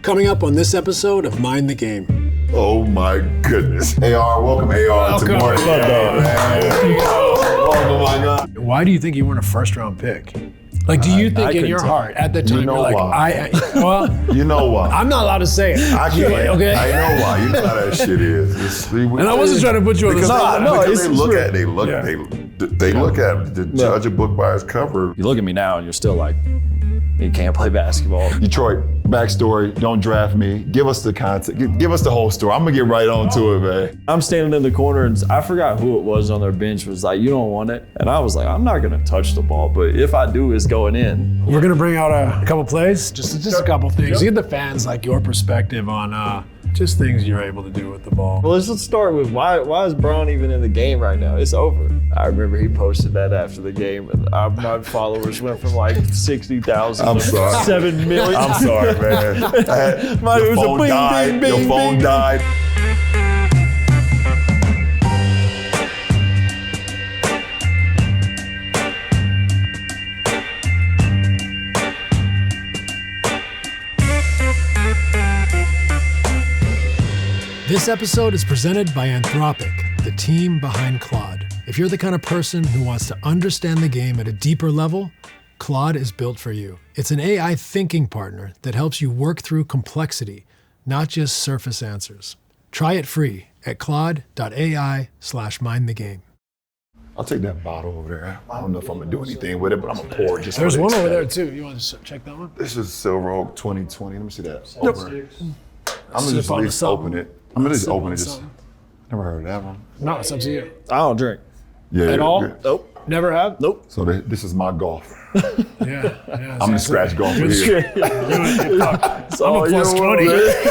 Coming up on this episode of Mind the Game. Oh my goodness. AR, welcome AR to Martin. Oh my God. Why do you think you weren't a first-round pick? Like, do you think in your heart at the time You know you're like, why. well, You know why? I'm not allowed to say it. I can't. Okay. I know why. You know how that shit is. And I wasn't trying to put you on the spot. Because they look at the judge a book by its cover. You look at me now and you're still like, you can't play basketball. Detroit, backstory, don't draft me. Give us the context. Give us the whole story. I'm gonna get right on to it, man. I'm standing in the corner and I forgot who it was on their bench was like, you don't want it? And I was like, I'm not gonna touch the ball, but if I do, it's going in. We're gonna bring out a couple plays, just a couple things. Give the fans like your perspective on just things you're able to do with the ball. Well, let's start with why is Braun even in the game right now? It's over. I remember he posted that after the game, and my followers went from like 60,000 I'm to sorry. 7 million. I'm sorry, man. Your phone died. This episode is presented by Anthropic, the team behind Claude. If you're the kind of person who wants to understand the game at a deeper level, Claude is built for you. It's an AI thinking partner that helps you work through complexity, not just surface answers. Try it free at claude.ai/mindthegame. I'll take that bottle over there. I don't know if I'm gonna do anything with it, but I'm gonna pour it just There's for the one over there aesthetic. too. You want to check that one? This is Silver Oak 2020. Let me see that. Over. I'm gonna just Sip at on least something. open it. I'm gonna just Sip open on it. Just something. never heard of that one. No, it's up to you. I don't drink. Yeah. At all? yeah. Nope. Never have? Nope. So this is my golf. Yeah. I'm gonna scratch golf for you. It's I'm a plus 20. This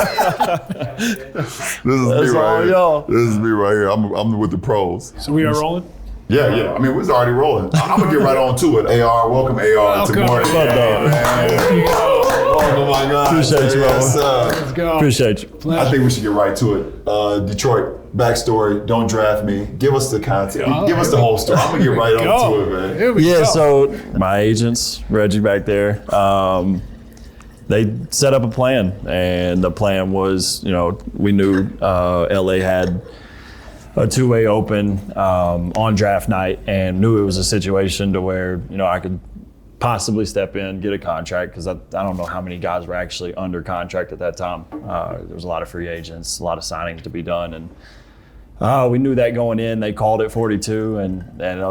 is me all right here. y'all. This is me right here. I'm with the pros. So we are rolling? Yeah. I mean, we're already rolling. I'm gonna get right on to it. AR, welcome AR to Welcome. Martin. Oh my God. Appreciate you, Yes, Let's go. Appreciate you. I think we should get right to it. Detroit, backstory, don't draft me. Give us the context. Give us the whole story. I'm gonna get right on to it, man. Here we Yeah, go. so my agents, Reggie back there, they set up a plan, and the plan was, we knew LA had a two-way open on draft night, and knew it was a situation to where, I could possibly step in, get a contract, because I don't know how many guys were actually under contract at that time. There was a lot of free agents, a lot of signings to be done, and we knew that going in. They called it 42, and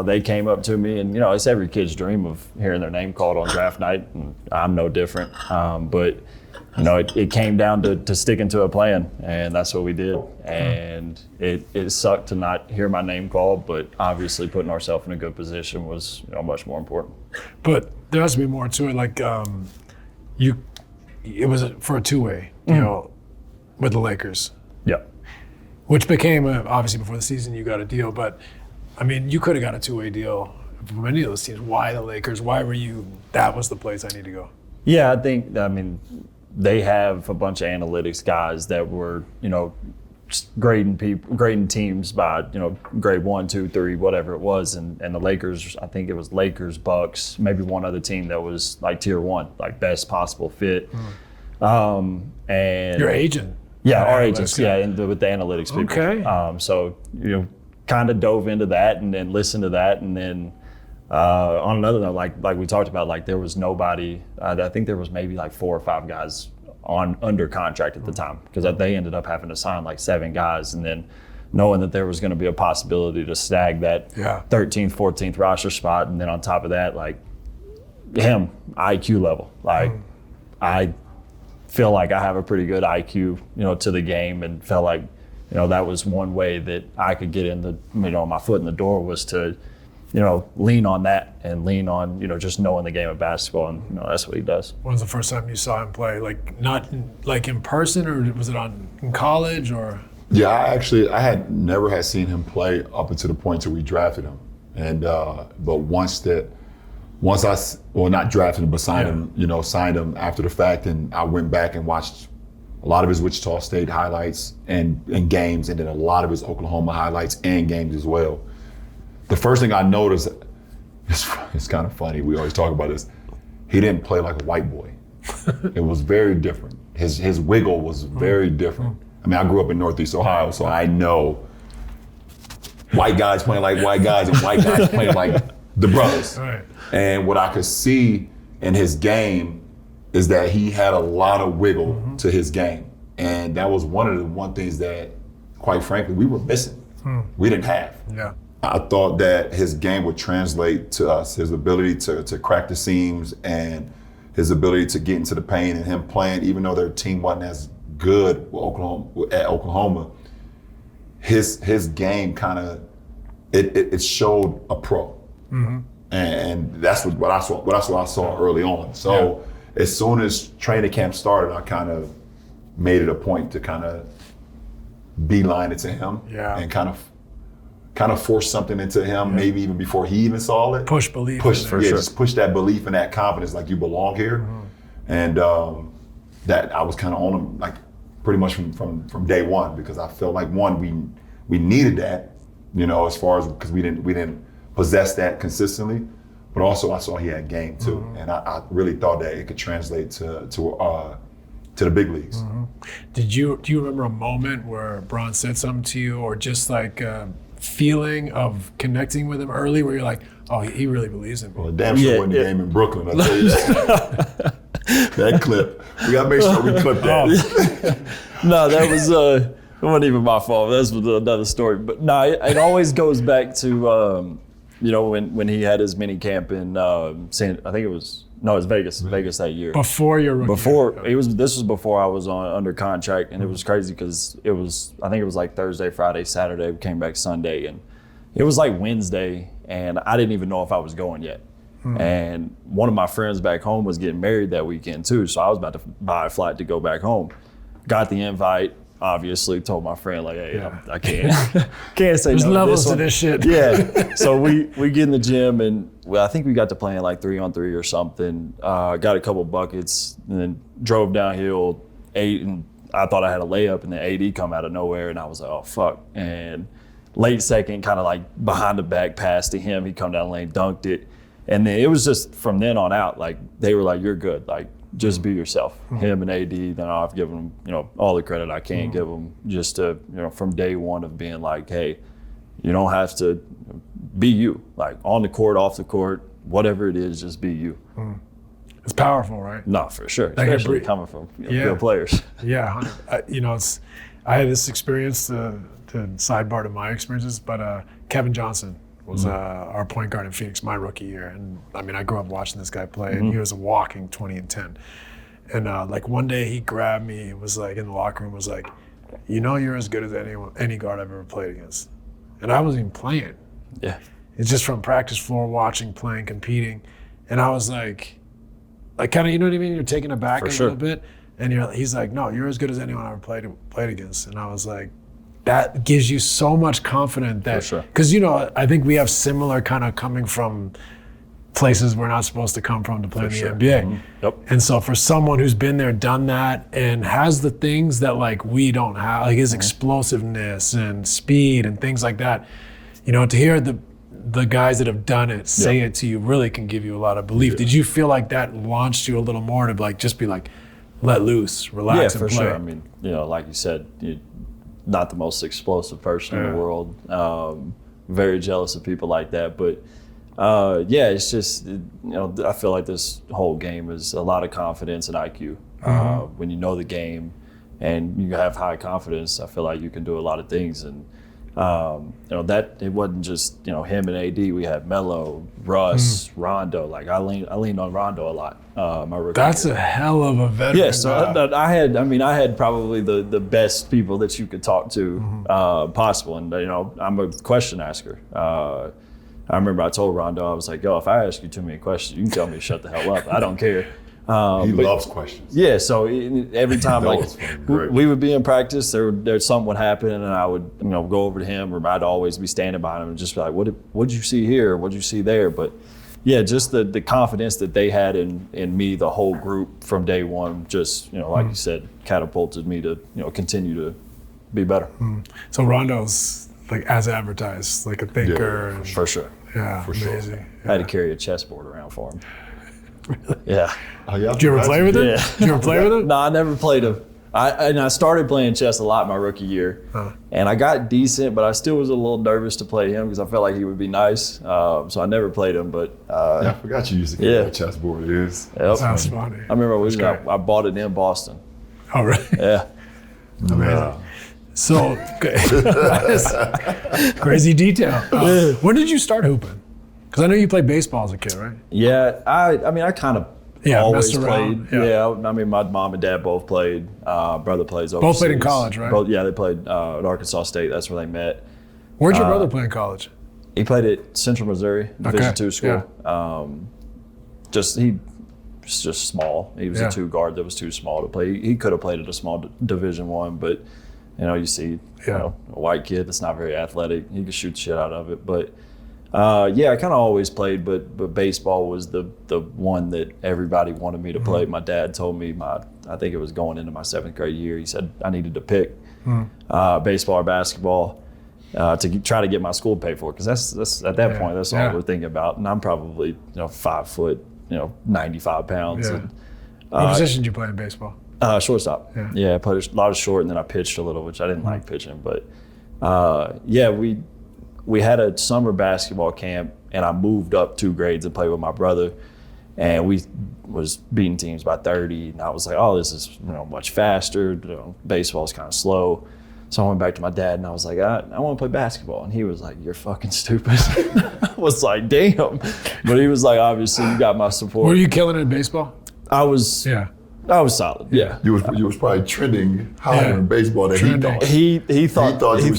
they came up to me, and it's every kid's dream of hearing their name called on draft night, and I'm no different. But it came down to sticking to a plan, and that's what we did. And it sucked to not hear my name called, but obviously putting ourselves in a good position was much more important. But there has to be more to it. Like, it was for a two-way, with the Lakers, Yeah. which became obviously before the season you got a deal. But I mean, you could have got a two-way deal from any of those teams. Why the Lakers? Why were you? That was the place I need to go. Yeah, I they have a bunch of analytics guys that were, grading teams by, grade 1, 2, 3, whatever it was. And the Lakers, I think it was Lakers, Bucks, maybe one other team that was like tier 1, like best possible fit. And Your agent. Yeah, our Analytics agents, guy. with the analytics people. Okay. So, kind of dove into that and then listened to that. And then on another note, like we talked about, like there was nobody, I think there was maybe like 4 or 5 guys under contract at the time, because they ended up having to sign like 7 guys, and then knowing that there was going to be a possibility to snag that 13th, 14th roster spot. And then on top of that, like him, IQ level, like I feel like I have a pretty good IQ, to the game, and felt like, that was one way that I could get in my foot in the door was to, lean on that and lean on, just knowing the game of basketball, and that's what he does. When was the first time you saw him play? Like, not like in person, or was it in college, or? Yeah, I had never seen him play up until the point till we drafted him, and but once I not drafted him, but signed him after the fact, and I went back and watched a lot of his Wichita State highlights and games, and then a lot of his Oklahoma highlights and games as well. The first thing I noticed, it's kind of funny, we always talk about this, he didn't play like a white boy. It was very different. his wiggle was very different. I mean, I grew up in Northeast Ohio, so I know white guys playing like white guys and white guys playing like the brothers. Right. And what I could see in his game is that he had a lot of wiggle to his game. And that was one of the things that, quite frankly, we were missing. We didn't have. Yeah. I thought that his game would translate to us, his ability to crack the seams and his ability to get into the paint, and him playing, even though their team wasn't as good at Oklahoma, his game kind of, it showed a pro. And that's what I saw early on. So as soon as training camp started, I kind of made it a point to kind of beeline it to him and kind of force something into him, maybe even before he even saw it. Push belief. Just push that belief and that confidence, like you belong here. And that I was kind of on him, like pretty much from day one, because I felt like we needed that, as far as, because we didn't possess that consistently, but also I saw he had game too, and I really thought that it could translate to the big leagues. Do you remember a moment where Bron said something to you, or just like a feeling of connecting with him early, where you're like, oh, he really believes in me? Well, damn sure wasn't the game in Brooklyn, I tell you that. That clip, we gotta make sure we clip that. No, that was it wasn't even my fault. That's another story. But no, it always goes back to when he had his mini camp in it was Vegas that year. Before your rookie. This was before I was under contract, and it was crazy because I think it was like Thursday, Friday, Saturday. We came back Sunday, and it was like Wednesday, and I didn't even know if I was going yet. And one of my friends back home was getting married that weekend too, so I was about to buy a flight to go back home. Got the invite, obviously, told my friend, like, hey, I can't say There's no levels to to this shit. Yeah, so we get in the gym, and I think we got to playing like 3-on-3 or something. Got a couple buckets, and then drove downhill, ate, and I thought I had a layup, and then AD come out of nowhere, and I was like, oh, fuck. And late second, kind of like behind the back pass to him, he come down the lane, dunked it. And then it was just from then on out, like, they were like, you're good, like, just be yourself. Him and AD, then I've given them, all the credit I can give them, just to, from day one of being like, hey, you don't have to be you, like on the court, off the court, whatever it is, just be you. It's powerful, right? No, for sure, especially coming from real players. Yeah, I had this experience, to sidebar to my experiences, but Kevin Johnson was our point guard in Phoenix my rookie year. And I mean, I grew up watching this guy play, and he was a walking 20 and 10. And like one day he grabbed me, it was like in the locker room, was like, you're as good as any guard I've ever played against. And I wasn't even playing. Yeah. It's just from practice floor, watching, playing, competing. And I was like kind of, you know what I mean? You're taken aback a little bit. And he's like, no, you're as good as anyone I ever played against. And I was like, that gives you so much confidence that, because I think we have similar kind of coming from places we're not supposed to come from to play in the NBA. Yep. And so for someone who's been there, done that, and has the things that like we don't have, like his explosiveness and speed and things like that, to hear the guys that have done it say it to you really can give you a lot of belief. Yeah. Did you feel like that launched you a little more to like just be like, let loose, relax, and play? Yeah, for sure. I mean, like you said, not the most explosive person in the world. Very jealous of people like that. But it's just, I feel like this whole game is a lot of confidence and IQ. When you know the game and you have high confidence, I feel like you can do a lot of things. And that it wasn't just him and AD. We had Melo, Russ, Rondo. Like I leaned on Rondo a lot. My rookie That's year. A hell of a veteran. Yeah, so I had probably the best people that you could talk to possible. And I'm a question asker. I remember I told Rondo, I was like, yo, if I ask you too many questions, you can tell me to shut the hell up. I don't care. He loves questions. Yeah, so every time we would be in practice, there's something would happen, and I would go over to him, or I'd always be standing by him and just be like, what did you see here? What did you see there? But yeah, just the confidence that they had in me, the whole group from day one, just like you said, catapulted me to continue to be better. So Rondo's like as advertised, like a thinker. For sure. Yeah, for amazing. sure. I had to carry a chessboard around for him. Yeah. Oh, yeah. Did you ever play with him? Yeah. Did you ever play with him? No, I never played him. I started playing chess a lot my rookie year, and I got decent, but I still was a little nervous to play him because I felt like he would be nice. So I never played him, but I forgot you used to get that chessboard. It is. Yep. That's funny. I remember I bought it in Boston. Oh, really? Yeah. Amazing. So, crazy detail. When did you start hooping? Because I know you played baseball as a kid, right? Yeah, I kind of always messed around. played. Yeah, I mean, my mom and dad both played. Brother plays overseas. Both played in college, right? Both, they played at Arkansas State. That's where they met. Where'd your brother play in college? He played at Central Missouri, Division II school. Yeah. He was just small. He was a two guard that was too small to play. He could have played at a small Division I, but you see a white kid that's not very athletic. He could shoot the shit out of it. But I kind of always played, but baseball was the one that everybody wanted me to play. My dad told me I think it was going into my 7th grade year. He said I needed to pick baseball or basketball to try to get my school paid for. Because that's at that point that's all we're thinking about. And I'm probably 5 foot, 95 pounds. Yeah. And, what position did you play in baseball? Shortstop. I played a lot of short, and then I pitched a little, which I didn't like pitching. But we had a summer basketball camp, and I moved up 2 grades and played with my brother, and we was beating teams by 30. And I was like, oh, this is much faster. Baseball's kind of slow. So I went back to my dad, and I was like, I want to play basketball. And he was like, you're fucking stupid. I was like, damn. But he was like, obviously, you got my support. Were you killing it in baseball? I was solid. Yeah. You was probably trending higher in baseball than he thought. He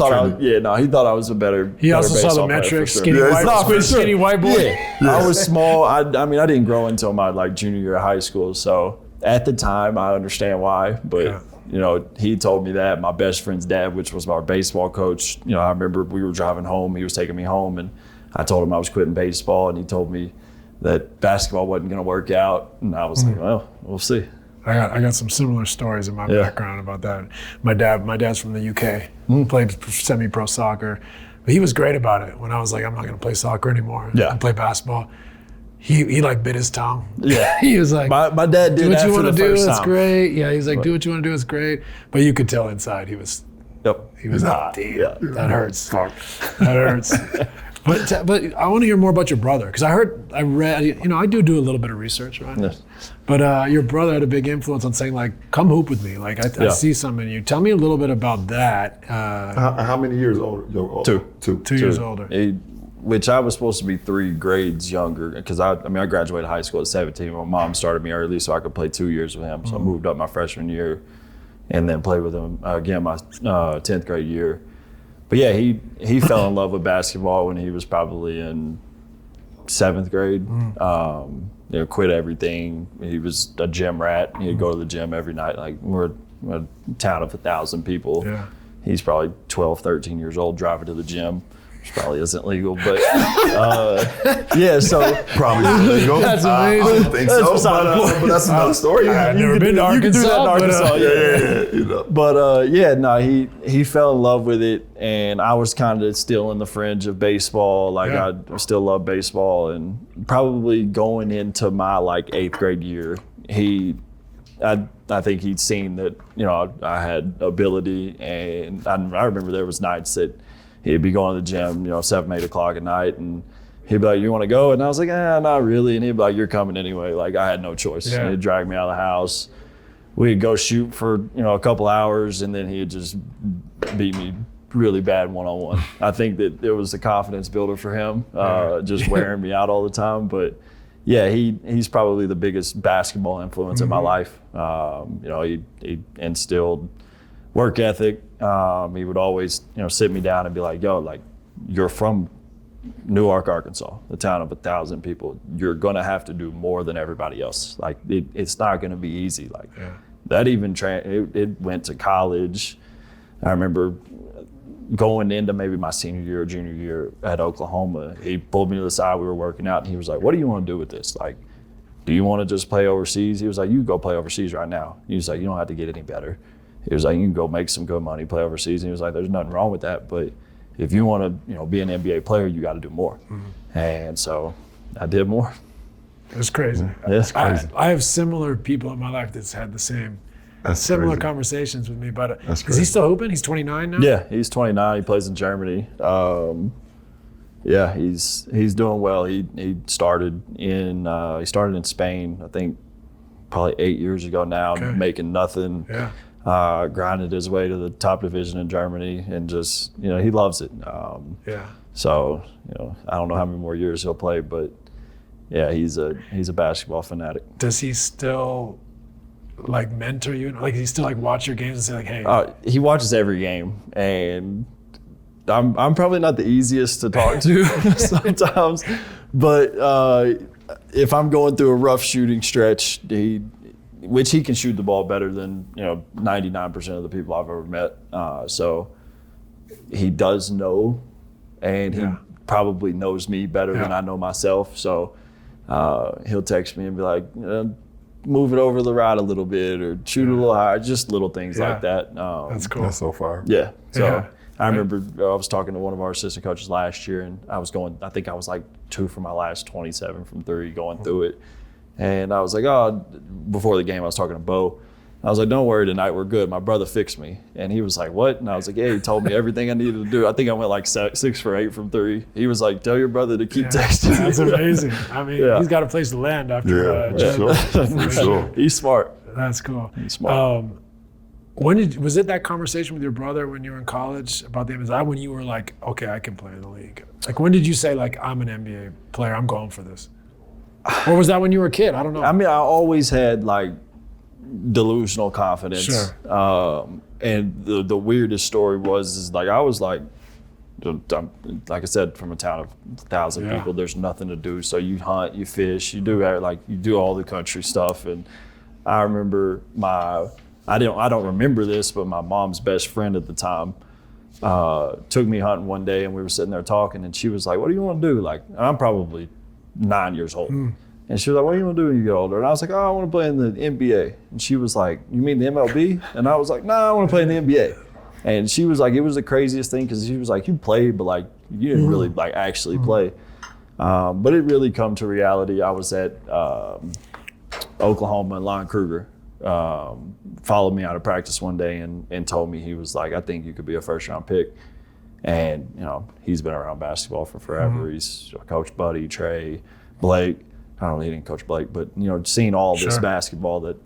thought I was a better. He also saw the metrics. Skinny white boy. Yeah. I was small. I didn't grow until my junior year of high school. So at the time, I understand why. But he told me that. My best friend's dad, which was our baseball coach. I remember we were driving home. He was taking me home, and I told him I was quitting baseball, and he told me that basketball wasn't going to work out. And I was like, well, we'll see. I got some similar stories in my background about that. My dad's from the UK, played semi-pro soccer, but he was great about it. When I was like, I'm not going to play soccer anymore, and play basketball, he bit his tongue. Yeah, he was like, my dad did. Do what you want to do. It's time. great. Yeah, he's like, do what you want to do. It's great. But you could tell inside he was. Yep. He was like, damn, that hurts. That hurts. But I want to hear more about your brother, because I read, I do a little bit of research, right? Yes. But your brother had a big influence on saying, come hoop with me. I see something in you. Tell me a little bit about that. How many years older? 2 years older. Which I was supposed to be 3 grades younger, because I graduated high school at 17. My mom started me early so I could play 2 years with him. So I moved up my freshman year and then played with him again my 10th grade year. But yeah, he fell in love with basketball when he was probably in 7th grade. Quit everything. He was a gym rat. He'd go to the gym every night. We're a town of 1,000 people. Yeah. He's probably 12, 13 years old driving to the gym, which probably isn't legal, but so probably isn't legal. That's amazing. I don't think so, but that's another story. I've never been to Arkansas. You can do that in Arkansas, But he fell in love with it, and I was kind of still in the fringe of baseball. I still love baseball, and probably going into my 8th grade year, I think he'd seen that I had ability, and I remember there was nights that he'd be going to the gym, 7, 8 o'clock at night, and he'd be like, you want to go? And I was like, not really. And he'd be like, you're coming anyway. I had no choice. Yeah. And he'd drag me out of the house. We'd go shoot for, a couple hours, and then he'd just beat me really bad one-on-one. I think that it was a confidence builder for him, just wearing me out all the time. But yeah, he's probably the biggest basketball influence in my life. He instilled work ethic. He would always, sit me down and be like, yo, you're from Newark, Arkansas, the town of 1,000 people. You're going to have to do more than everybody else. It's not going to be easy. That even, it went to college. I remember going into maybe my senior year or junior year at Oklahoma, he pulled me to the side, we were working out, and he was like, what do you want to do with this? Do you want to just play overseas? He was like, you go play overseas right now. He was like, you don't have to get any better. He was like, you can go make some good money, play overseas. And he was like, there's nothing wrong with that, but if you want to, be an NBA player, you got to do more. And so I did more. It's crazy. It's crazy. I have similar people in my life that's had the same similar conversations with me. But is he still hooping? He's 29 now? Yeah, he's 29. He plays in Germany. He's doing well. He started in Spain, I think probably 8 years ago now, making nothing. Yeah. Grinded his way to the top division in Germany, and just, he loves it. So, I don't know how many more years he'll play, but yeah, he's a basketball fanatic. Does he still like mentor you? Like, does he still like watch your games and say like, hey? He watches every game, and I'm probably not the easiest to talk to sometimes, but if I'm going through a rough shooting stretch, which he can shoot the ball better than 99% of the people I've ever met. So he does know, and he probably knows me better than I know myself. So he'll text me and be like, move it over the right a little bit, or shoot a little higher, just little things like that. That's cool. That's so far. Yeah. So I remember I was talking to one of our assistant coaches last year, and I think I was like 2 for my last 27 from 3 going through it. And I was like, before the game, I was talking to Bo. I was like, don't worry, tonight we're good. My brother fixed me. And he was like, what? And I was like, yeah, he told me everything I needed to do. I think I went like 6 for 8 from 3. He was like, tell your brother to keep texting me. That's amazing. I mean, he's got a place to land after. For sure. He's smart. That's cool. He's smart. Was it that conversation with your brother when you were in college about the NBA? Is that when you were like, okay, I can play in the league? Like, when did you say like, I'm an NBA player, I'm going for this? Or was that when you were a kid? I don't know. I mean, I always had like delusional confidence. Sure. And the weirdest story is like, I was like I said, from a town of 1,000 people, there's nothing to do. So you hunt, you fish, you do all the country stuff. And I remember I don't remember this, but my mom's best friend at the time took me hunting one day, and we were sitting there talking, and she was like, what do you want to do? Like, I'm probably 9 years old. And she was like, what do you want to do when you get older? And I was like, I want to play in the NBA. And she was like, you mean the MLB? And I was like, I want to play in the NBA. And she was like, it was the craziest thing, because she was like, you played, but like, you didn't really like actually play. But it really come to reality. I was at Oklahoma, and Lon Kruger followed me out of practice one day and told me, he was like, I think you could be a first-round pick. And, he's been around basketball for forever. He's coached Buddy, Trey, Blake. I don't know, he didn't coach Blake, but, seeing all this basketball that...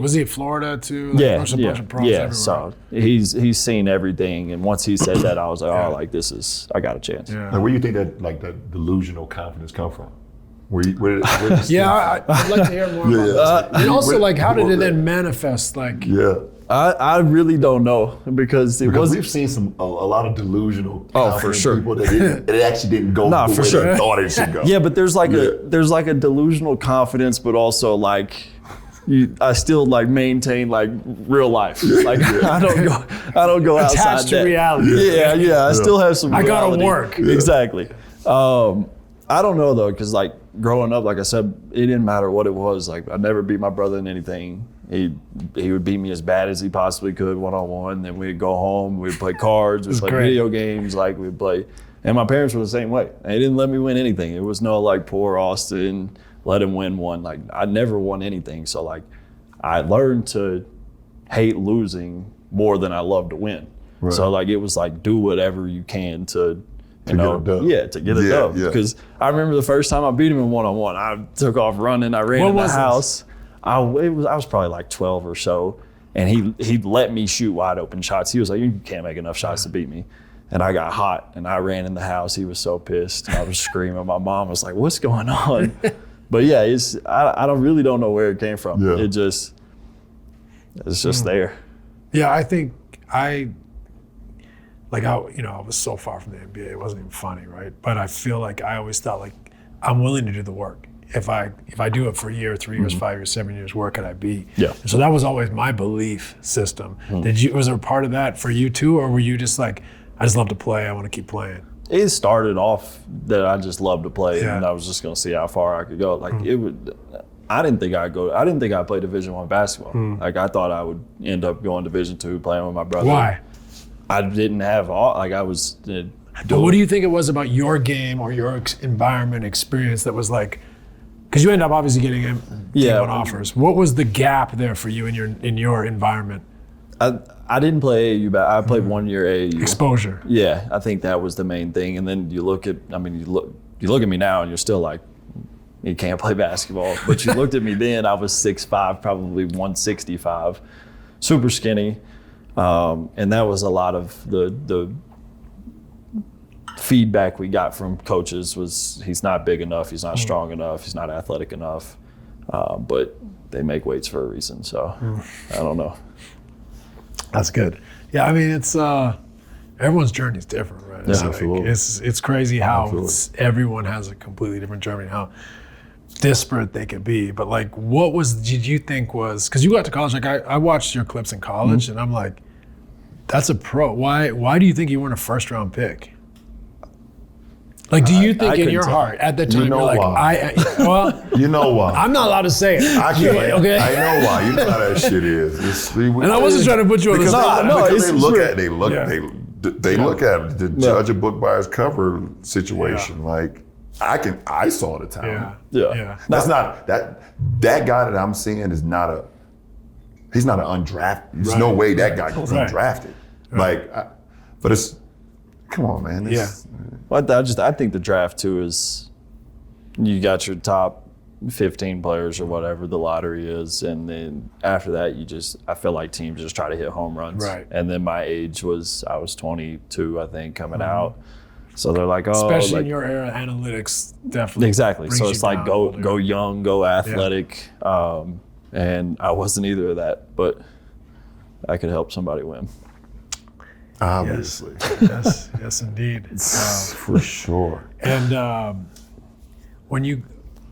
was he at Florida too? Like, a bunch of pros everywhere. So he's seen everything. And once he said that, I was like, I got a chance. Like, where do you think that delusional confidence come from? I'd like to hear more about that. And also, like, how did it then manifest? Like, I really don't know, because we've seen a lot of delusional for sure people that it actually didn't go the way they thought it should go. Yeah, but there's like a delusional confidence, but also like I still like maintain like real life. Like I don't go outside attached to reality. Yeah. I still have some reality. I gotta work. Exactly. I don't know though, because like growing up, like I said, it didn't matter what it was. Like I never beat my brother in anything. He would beat me as bad as he possibly could one-on-one. Then we'd go home, we'd play cards, we'd play video games, like we'd play. And my parents were the same way. They didn't let me win anything. It was no like, poor Austin, let him win one. Like I never won anything. So like I learned to hate losing more than I love to win. Right. So like it was like, do whatever you can to get a dub. Because I remember the first time I beat him in one-on-one, I took off running, I ran in the house. I was probably like 12 or so, and he let me shoot wide open shots. He was like, you can't make enough shots to beat me. And I got hot, and I ran in the house. He was so pissed. I was screaming. My mom was like, what's going on? But yeah, I really don't know where it came from. Yeah. It's just there. Yeah, I think I was so far from the NBA. It wasn't even funny, right? But I feel like I always thought like I'm willing to do the work. If I do it for a year, 3 years, 5 years, 7 years, where could I be? Yeah. So that was always my belief system. Was there a part of that for you too, or were you just like, I just love to play, I want to keep playing? It started off that I just loved to play, and I was just going to see how far I could go. Like I didn't think I'd play Division I basketball. Like I thought I would end up going Division II, playing with my brother. Why? I didn't have I was. But what do you think it was about your game or your environment experience that was like, Because you end up obviously getting Yeah. T1 offers. What was the gap there for you in your environment? I didn't play AAU, but I played 1 year AAU. Exposure. Yeah, I think that was the main thing. And then you look at me now and you're still like, you can't play basketball. But you looked at me then, I was 6'5", probably 165, super skinny. And that was a lot of the feedback we got from coaches was he's not big enough, he's not strong enough, he's not athletic enough. But they make weights for a reason, so I don't know. That's good. Yeah, I mean, it's everyone's journey is different, right? Yeah, So, absolutely. It's crazy how Absolutely. everyone has a completely different journey, how disparate they could be. But like, what did you think was, because you got to college, like I watched your clips in college, and I'm like, that's a pro. Why do you think you weren't a first round pick? Like, do you think in couldn't your tell. heart at the time You know you're like, why. well, You know why? I'm not allowed to say it. I can't. Okay. I know why. You know how that shit is. And I wasn't trying to put you on the because spot. because it's they look true. at they look at the judge a book by its cover situation. Like I saw the talent. Yeah. That's not that guy that I'm seeing is not he's not an undrafted. There's no way that guy goes undrafted. Like, but it's come on, man. Well, I think the draft too is you got your top 15 players or whatever the lottery is, and then after that I feel like teams just try to hit home runs. Right. And then my age I was 22, I think, coming out. So they're like, oh, Especially in your era, analytics definitely. exactly. brings So you it's like down. go young, go athletic, and I wasn't either of that, but I could help somebody win. Obviously, Yes, indeed. for sure. And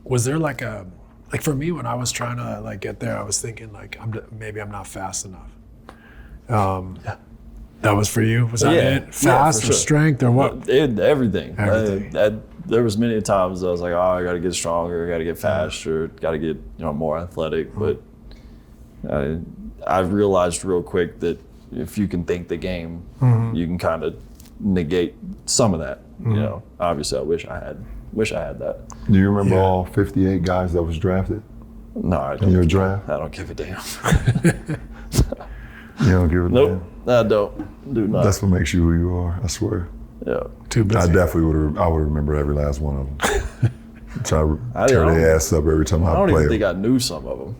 was there like for me when I was trying to like get there, I was thinking like maybe I'm not fast enough. That was for you. Was that it? Fast for or sure. strength or what? Everything. Everything. There was many times I was like, oh, I got to get stronger, I got to get faster, got to get more athletic. But I realized real quick that if you can think the game, you can kind of negate some of that. Obviously, I wish I had that. Do you remember all 58 guys that was drafted No, I in don't. your draft? I don't give a damn. You don't give a Nope, damn. I don't. Do not. That's what makes you who you are. I swear. Yeah. Too busy. I definitely would remember every last one of them. Try to tear don't- their ass up every time I I don't play even think them. I knew some of them.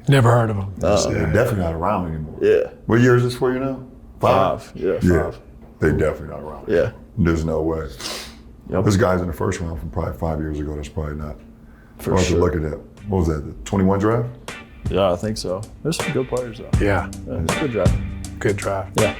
Never heard of them. They're definitely not around anymore. Yeah. What year is this for you now? Five. Yeah, five. They definitely not around. Yeah. There's no way. Yep. There's guys in the first round from probably 5 years ago. That's probably not. For I'll have to sure. look at that. What was that? The 21 draft? Yeah, I think so. There's some good players though. Yeah. It's a good draft. Good draft. Yeah.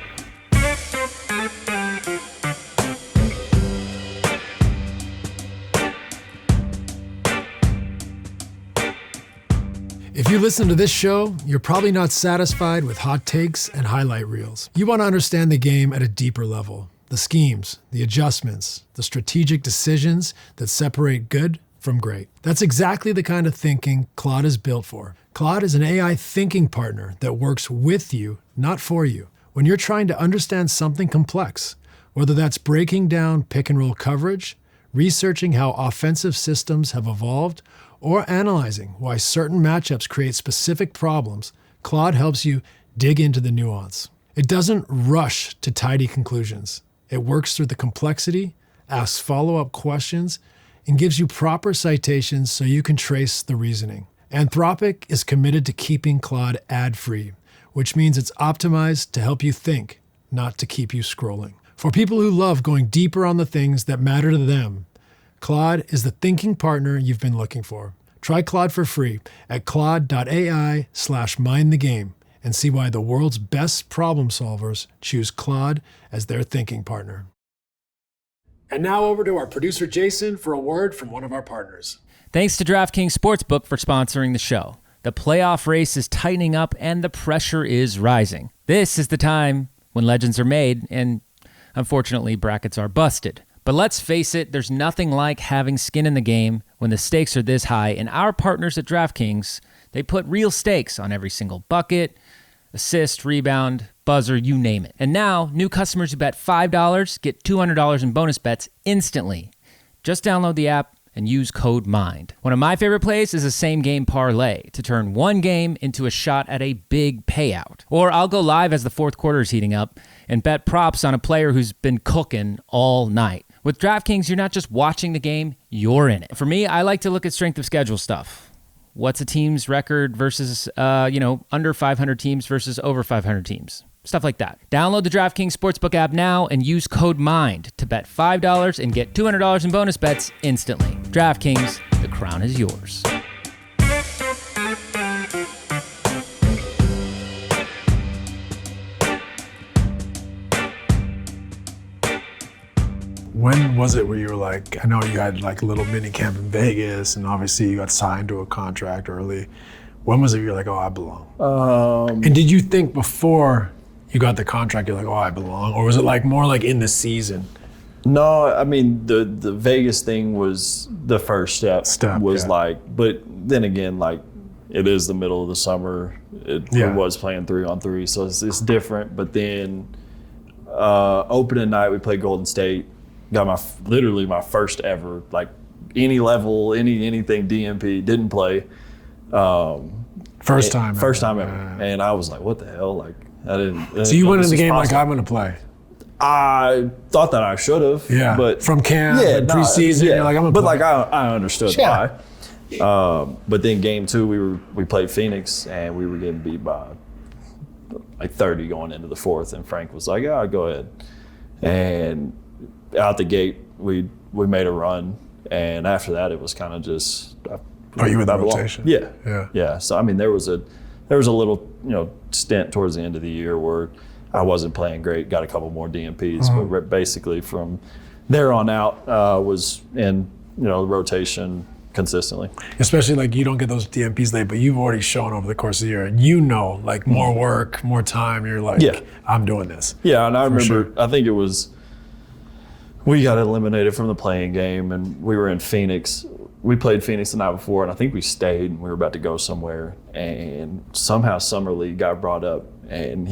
If you listen to this show, you're probably not satisfied with hot takes and highlight reels. You want to understand the game at a deeper level. The schemes, the adjustments, the strategic decisions that separate good from great. That's exactly the kind of thinking Claude is built for. Claude is an AI thinking partner that works with you, not for you. When you're trying to understand something complex, whether that's breaking down pick and roll coverage, researching how offensive systems have evolved, or analyzing why certain matchups create specific problems, Claude helps you dig into the nuance. It doesn't rush to tidy conclusions. It works through the complexity, asks follow-up questions, and gives you proper citations so you can trace the reasoning. Anthropic is committed to keeping Claude ad-free, which means it's optimized to help you think, not to keep you scrolling. For people who love going deeper on the things that matter to them, Claude is the thinking partner you've been looking for. Try Claude for free at claude.ai/mindthegame and see why the world's best problem solvers choose Claude as their thinking partner. And now over to our producer Jason for a word from one of our partners. Thanks to DraftKings Sportsbook for sponsoring the show. The playoff race is tightening up and the pressure is rising. This is the time when legends are made and, unfortunately, brackets are busted. But let's face it, there's nothing like having skin in the game when the stakes are this high, and our partners at DraftKings, they put real stakes on every single bucket, assist, rebound, buzzer, you name it. And now, new customers who bet $5 get $200 in bonus bets instantly. Just download the app and use code MIND. One of my favorite plays is a same-game parlay to turn one game into a shot at a big payout. Or I'll go live as the fourth quarter is heating up and bet props on a player who's been cooking all night. With DraftKings, you're not just watching the game, you're in it. For me, I like to look at strength of schedule stuff. What's a team's record versus, under 500 teams versus over 500 teams? Stuff like that. Download the DraftKings Sportsbook app now and use code MIND to bet $5 and get $200 in bonus bets instantly. DraftKings, the crown is yours. When was it where you were like, I know you had like a little mini camp in Vegas and obviously you got signed to a contract early. When was it you're like, oh, I belong? And did you think before you got the contract, you're like, oh, I belong? Or was it like more like in the season? No, I mean, the Vegas thing was the first step was like, but then again, like it is the middle of the summer. It was playing 3-on-3, so it's different. But then opening night, we played Golden State. Got literally my first ever, like any level, anything DMP, didn't play. First time ever. And I was like, what the hell? Like, I didn't. So you went in the game possible. Like, I'm going to play. I thought that I should have. Yeah. But from camp, preseason, you're like, I'm going to play. But like, I understood why. But then game 2, we played Phoenix, and we were getting beat by like 30 going into the fourth. And Frank was like, yeah, go ahead. And out the gate, we made a run, and after that, it was kind of just. Oh, you were that rotation? Yeah. So I mean, there was a little stint towards the end of the year where I wasn't playing great. Got a couple more DMPs, but basically from there on out was in the rotation consistently. Especially like you don't get those DMPs late, but you've already shown over the course of the year, and like more work, more time. You're like, I'm doing this. Yeah, and I remember. I think it was. We got eliminated from the playing game, and we were in Phoenix. We played Phoenix the night before, and I think we stayed, and we were about to go somewhere. And somehow Summer League got brought up, and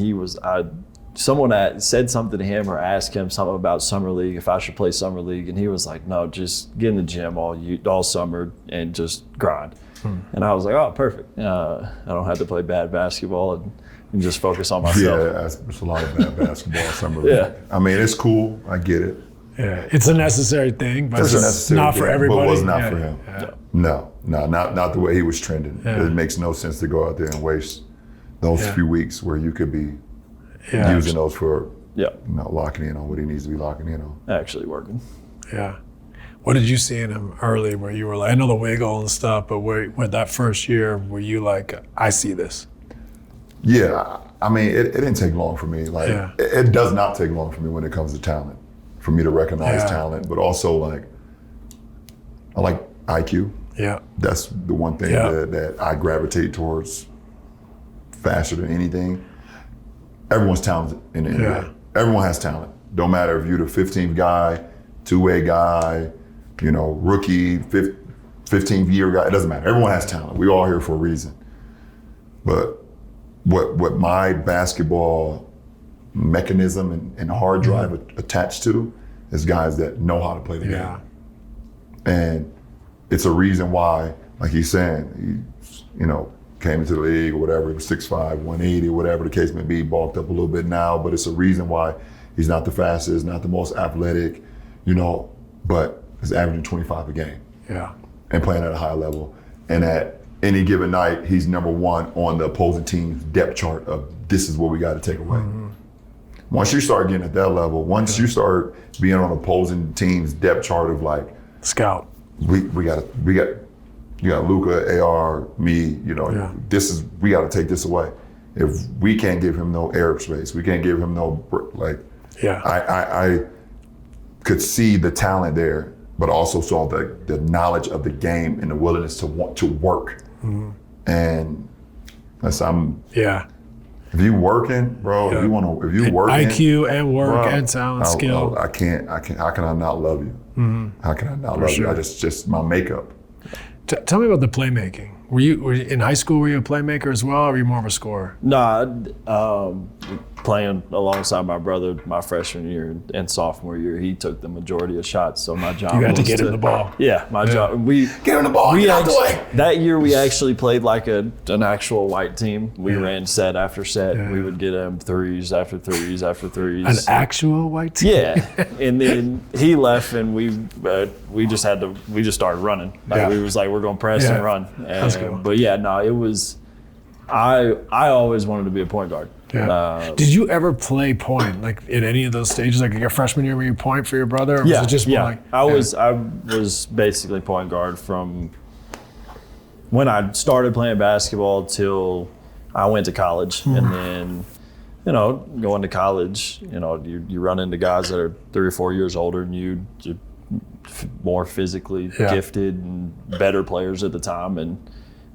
someone had said something to him or asked him something about Summer League, if I should play Summer League, and he was like, no, just get in the gym all summer and just grind. And I was like, oh, perfect. I don't have to play bad basketball and just focus on myself. Yeah, it's a lot of bad basketball Summer League. Yeah. I mean, it's cool. I get it. Yeah, it's a necessary thing, but it's not for everybody. But it was not for him. Yeah. No, not the way he was trending. It makes no sense to go out there and waste those few weeks where you could be using those for locking in on what he needs to be locking in on. Actually working. Yeah. What did you see in him early where you were like, I know the wiggle and stuff, but with that first year, were you like, I see this? Yeah, I mean, it didn't take long for me. Like, it does not take long for me when it comes to talent. For me to recognize talent, but also like, I like IQ. Yeah. That's the one thing that I gravitate towards faster than anything. Everyone's talented in the NBA. Everyone has talent. Don't matter if you're the 15th guy, two-way guy, rookie, 15th year guy, it doesn't matter. Everyone has talent. We're all here for a reason. But what my basketball mechanism and hard drive attached to is guys that know how to play the game. And it's a reason why, like he's saying, he came into the league or whatever, he was 6'5", 180, whatever the case may be, bulked up a little bit now, but it's a reason why he's not the fastest, not the most athletic, but he's averaging 25 a game. Yeah. And playing at a high level. And at any given night, he's number one on the opposing team's depth chart of this is what we got to take away. Once you start getting at that level, once you start being on opposing teams' depth chart of like scout, we got Luka, AR, me. We got to take this away. If we can't give him no airspace, we can't give him no I could see the talent there, but also saw the knowledge of the game and the willingness to want to work. And if you working, bro, if you working, IQ and work and talent, skill. I can't. How can I not love you? How can I not love you? I just my makeup. Tell me about the playmaking. Were you in high school? Were you a playmaker as well, or were you more of a scorer? No, playing alongside my brother my freshman year and sophomore year, he took the majority of shots. So my job You had was to get him the ball. Yeah, my job. Get him the ball. Get out the way. That year we actually played like an actual white team. We ran set after set. Yeah. We would get him threes after threes after threes. An actual white team? Yeah, and then he left, and we just started running. Like we was like, we're gonna press and run. That's good. But yeah, no, it was. I always wanted to be a point guard. Yeah. Did you ever play point, like in any of those stages, like your freshman year, were you point for your brother? Or was it just more like, I was basically point guard from when I started playing basketball till I went to college, and then going to college, you run into guys that are 3 or 4 years older than you, more physically gifted and better players at the time, and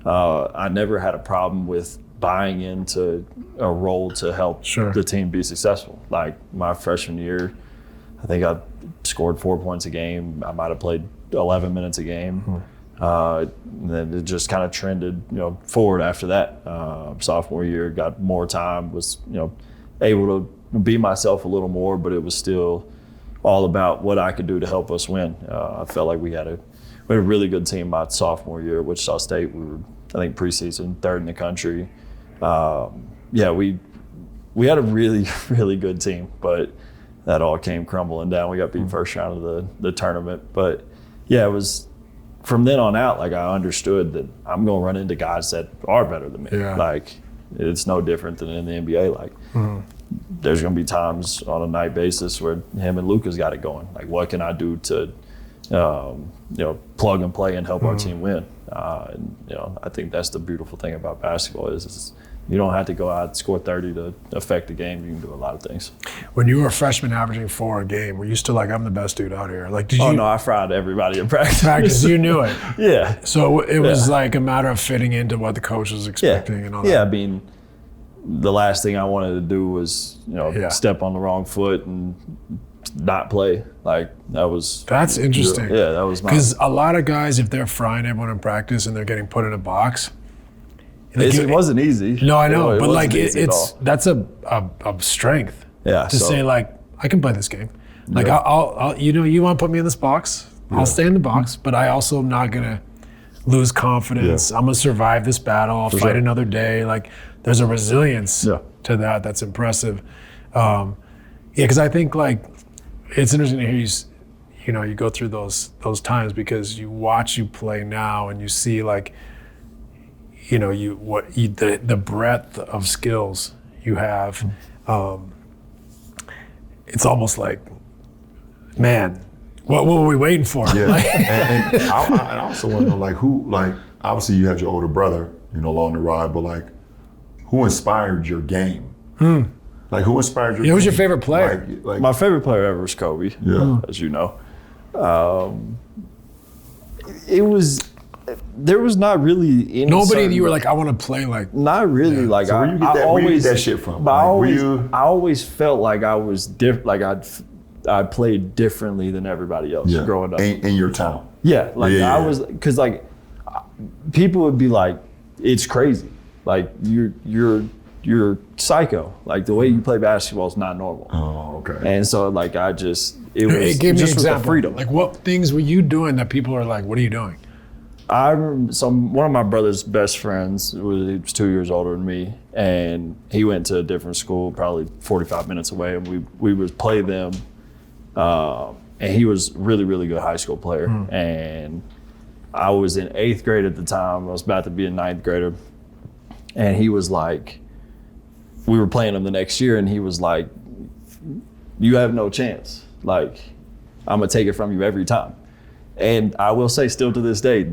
I never had a problem with buying into a role to help the team be successful. Like my freshman year, I think I scored 4 points a game. I might have played 11 minutes a game. And then it just kind of trended, forward after that. Sophomore year, got more time, was, able to be myself a little more, but it was still all about what I could do to help us win. I felt like we had a really good team my sophomore year at Wichita State. We were, I think, preseason 3rd in the country. We had a really, really good team, but that all came crumbling down. We got beat first round of the tournament. But yeah, it was from then on out, like I understood that I'm going to run into guys that are better than me. Yeah. Like it's no different than in the NBA. Like there's going to be times on a night basis where him and Luka's got it going. Like what can I do to, plug and play and help our team win? I think that's the beautiful thing about basketball is you don't have to go out and score 30 to affect the game. You can do a lot of things. When you were a freshman averaging 4 a game, were you still like, I'm the best dude out here? Like, did you? Oh no, I fried everybody in practice. You knew it. Yeah. So it was like a matter of fitting into what the coach was expecting and all that. Yeah, I mean, the last thing I wanted to do was, step on the wrong foot and not play. Like that's interesting. Yeah, that was because a lot of guys, if they're frying everyone in practice and they're getting put in a box, it wasn't easy. No, I know, but like that's a strength. Yeah, to say like I can play this game. Like I'll you want to put me in this box? I'll stay in the box, but I also am not gonna lose confidence. I'm gonna survive this battle. I'll fight another day. Like there's a resilience to that that's impressive. Because I think like it's interesting to hear you go through those times because you watch you play now and you see like the breadth of skills you have. It's almost like, man, what were we waiting for? Yeah, and I also want to know like who, like obviously you had your older brother along the ride, but like who inspired your game? Like who inspired your game? Who's your favorite player? Like my favorite player ever was Kobe. Yeah, as you know. There was not really any nobody that you were like, I want to play like. Not really. Like so where you get that shit from? Like, I always felt like I was different. Like I played differently than everybody else growing up in your town. Yeah, like I was, because like people would be like, it's crazy. Like you're psycho. Like the way you play basketball is not normal. Oh, okay. And so like it was give me just an with example. the freedom. Like what things were you doing that people are like, what are you doing? I remember one of my brother's best friends he was 2 years older than me, and he went to a different school, probably 45 minutes away, and we would play them. And he was really, really good high school player. And I was in 8th grade at the time. I was about to be a 9th grader, and he was like, we were playing him the next year, and he was like, "You have no chance. Like, I'm gonna take it from you every time." And I will say, still to this day,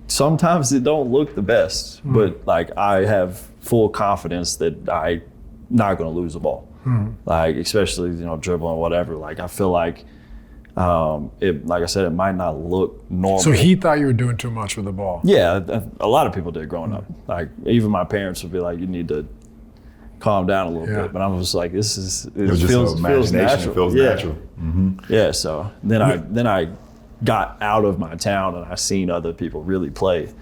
sometimes it don't look the best, but like I have full confidence that I'm not going to lose the ball. Like, especially, dribbling or whatever. Like, I feel like, like I said, it might not look normal. So he thought you were doing too much with the ball. Yeah, a lot of people did growing up. Like, even my parents would be like, you need to calm down a little bit. But I was like, it feels natural. It feels natural. Yeah, so then I got out of my town and I seen other people really play.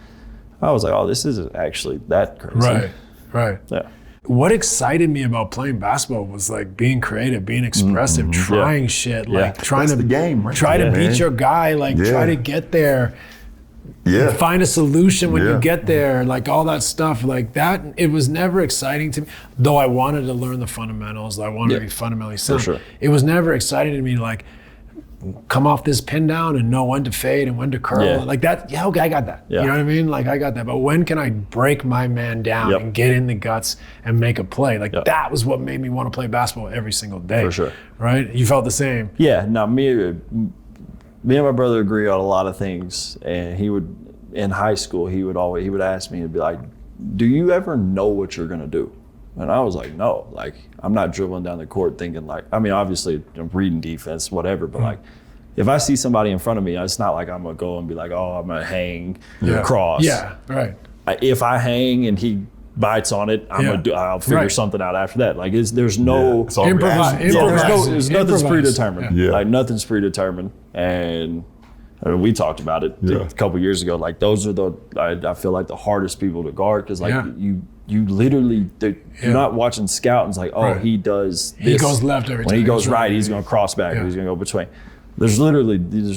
I was like, oh, this isn't actually that crazy. Right. Yeah. what excited me about playing basketball was like being creative, being expressive, trying shit, like trying That's to the game, right? try to beat man. your guy, like try to get there. Yeah. Find a solution when you get there, like all that stuff, like that. It was never exciting to me, though I wanted to learn the fundamentals. I wanted to be fundamentally sound. sure. It was never exciting to me to like come off this pin down and know when to fade and when to curl. Yeah. Like that, okay, I got that. Yeah. You know what I mean? Like I got that. But when can I break my man down and get in the guts and make a play? Like that was what made me want to play basketball every single day. For sure. Right? You felt the same. Yeah, no, me and my brother agree on a lot of things, and he would, in high school, he would ask me, he'd be like, do you ever know what you're gonna do? And I was like, no, like I'm not dribbling down the court thinking like, I mean, obviously I'm reading defense, whatever, but like if I see somebody in front of me, it's not like I'm gonna go and be like, oh, I'm gonna hang cross. Yeah, right. If I hang and he bites on it, I'll figure something out after that. Like there's no It's all Improvise. reaction. there's nothing's predetermined. Yeah. Like nothing's predetermined. And I mean, we talked about it a couple years ago. Like those are I feel like the hardest people to guard because like you literally you're not watching scout and it's like, oh, he does this. He goes left every time. When he goes right, he's going to cross back. Or he's going to go between. There's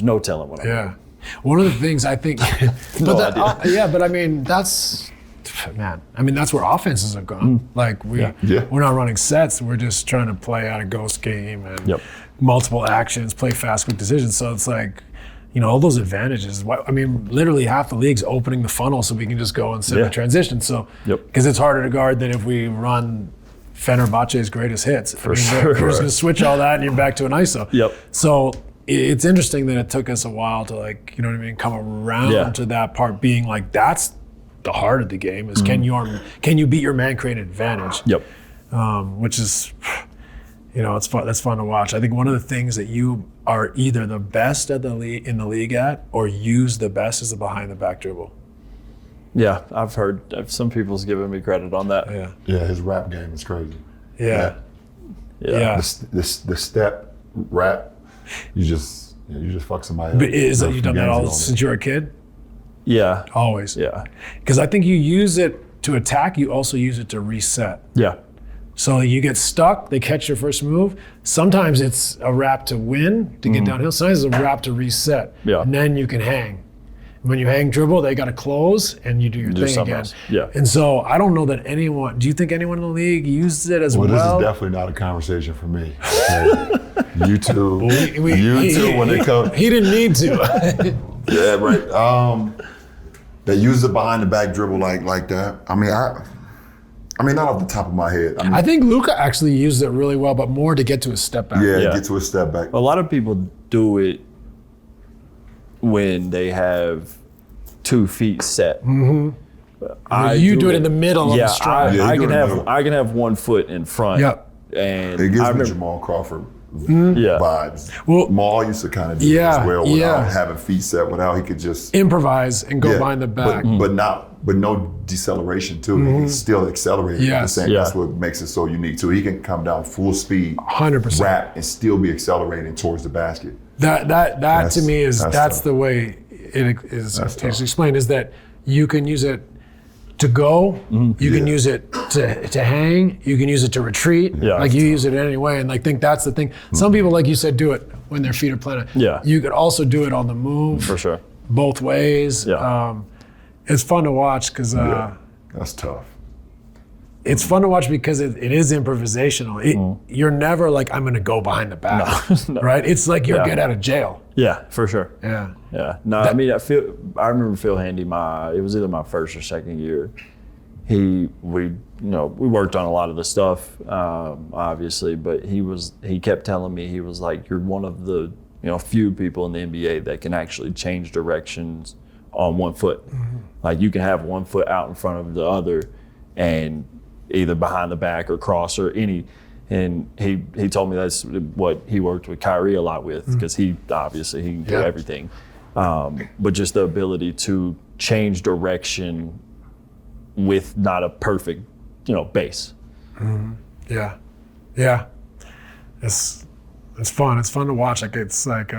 no telling what I'm doing. One of the things I think, but I mean, that's where offenses have gone. Like we're not running sets. We're just trying to play out a ghost game and multiple actions, play fast, quick decisions. So it's like, you know, all those advantages. I mean, literally half the league's opening the funnel so we can just go and set the transition. So, because it's harder to guard than if we run Fenerbahce's greatest hits. For sure. You're just going to switch all that and you're back to an ISO. So it's interesting that it took us a while to like, you know what I mean, come around to that part being like, that's the heart of the game is can you beat your man, create an advantage? Which is, you know, it's fun. That's fun to watch. I think one of the things that you are either the best at in the league at, or use the best is the behind the back dribble. Yeah, I've heard some people's giving me credit on that. Yeah, his rap game is crazy. Yeah. The step rap, you just fuck somebody up. But you done that all since you were a kid? Yeah. Always. Yeah. Because I think you use it to attack. You also use it to reset. Yeah. So you get stuck, they catch your first move. Sometimes it's a wrap to win, to get downhill. Sometimes it's a wrap to reset. Yeah. And then you can hang. When you hang dribble, they got to close and you do your thing again. Else. Yeah. And so I don't know that do you think anyone in the league uses it as well? Well, this is definitely not a conversation for me. You two, when they come. He didn't need to. Yeah, right. They use it behind the back dribble like that. I mean, not off the top of my head. I think Luka actually used it really well, but more to get to a step back. Yeah, get to a step back. A lot of people do it when they have 2 feet set. You do it in the middle of the stride. I can have 1 foot in front. And it gives me Jamal Crawford vibes. Well, Maul used to kind of do it as well without having feet set, without he could just improvise and go behind the back. But no deceleration too. He's still accelerating at the same. That's what makes it so unique too. He can come down full speed, 100%, wrap, and still be accelerating towards the basket. That to me is that's the way it is explained, is that you can use it to go, you can use it to hang, you can use it to retreat. Like you use it in any way, and I think that's the thing. Some people, like you said, do it when their feet are planted. You could also do it on the move. For sure. Both ways. It's fun to watch because that's tough. It's fun to watch because it is improvisational. You're never like, I'm going to go behind the back, right? It's like you're get out of jail. Yeah, for sure. Yeah. No, I mean, I remember Phil Handy. It was either my first or second year. We worked on a lot of the stuff, obviously, but he kept telling me, he was like, you're one of the few people in the NBA that can actually change directions on 1 foot. Like you can have 1 foot out in front of the other, and either behind the back or cross or any. And he told me that's what he worked with Kyrie a lot with, because he can do everything. But just the ability to change direction with not a perfect, base. Yeah. It's fun. It's fun to watch. Like it's like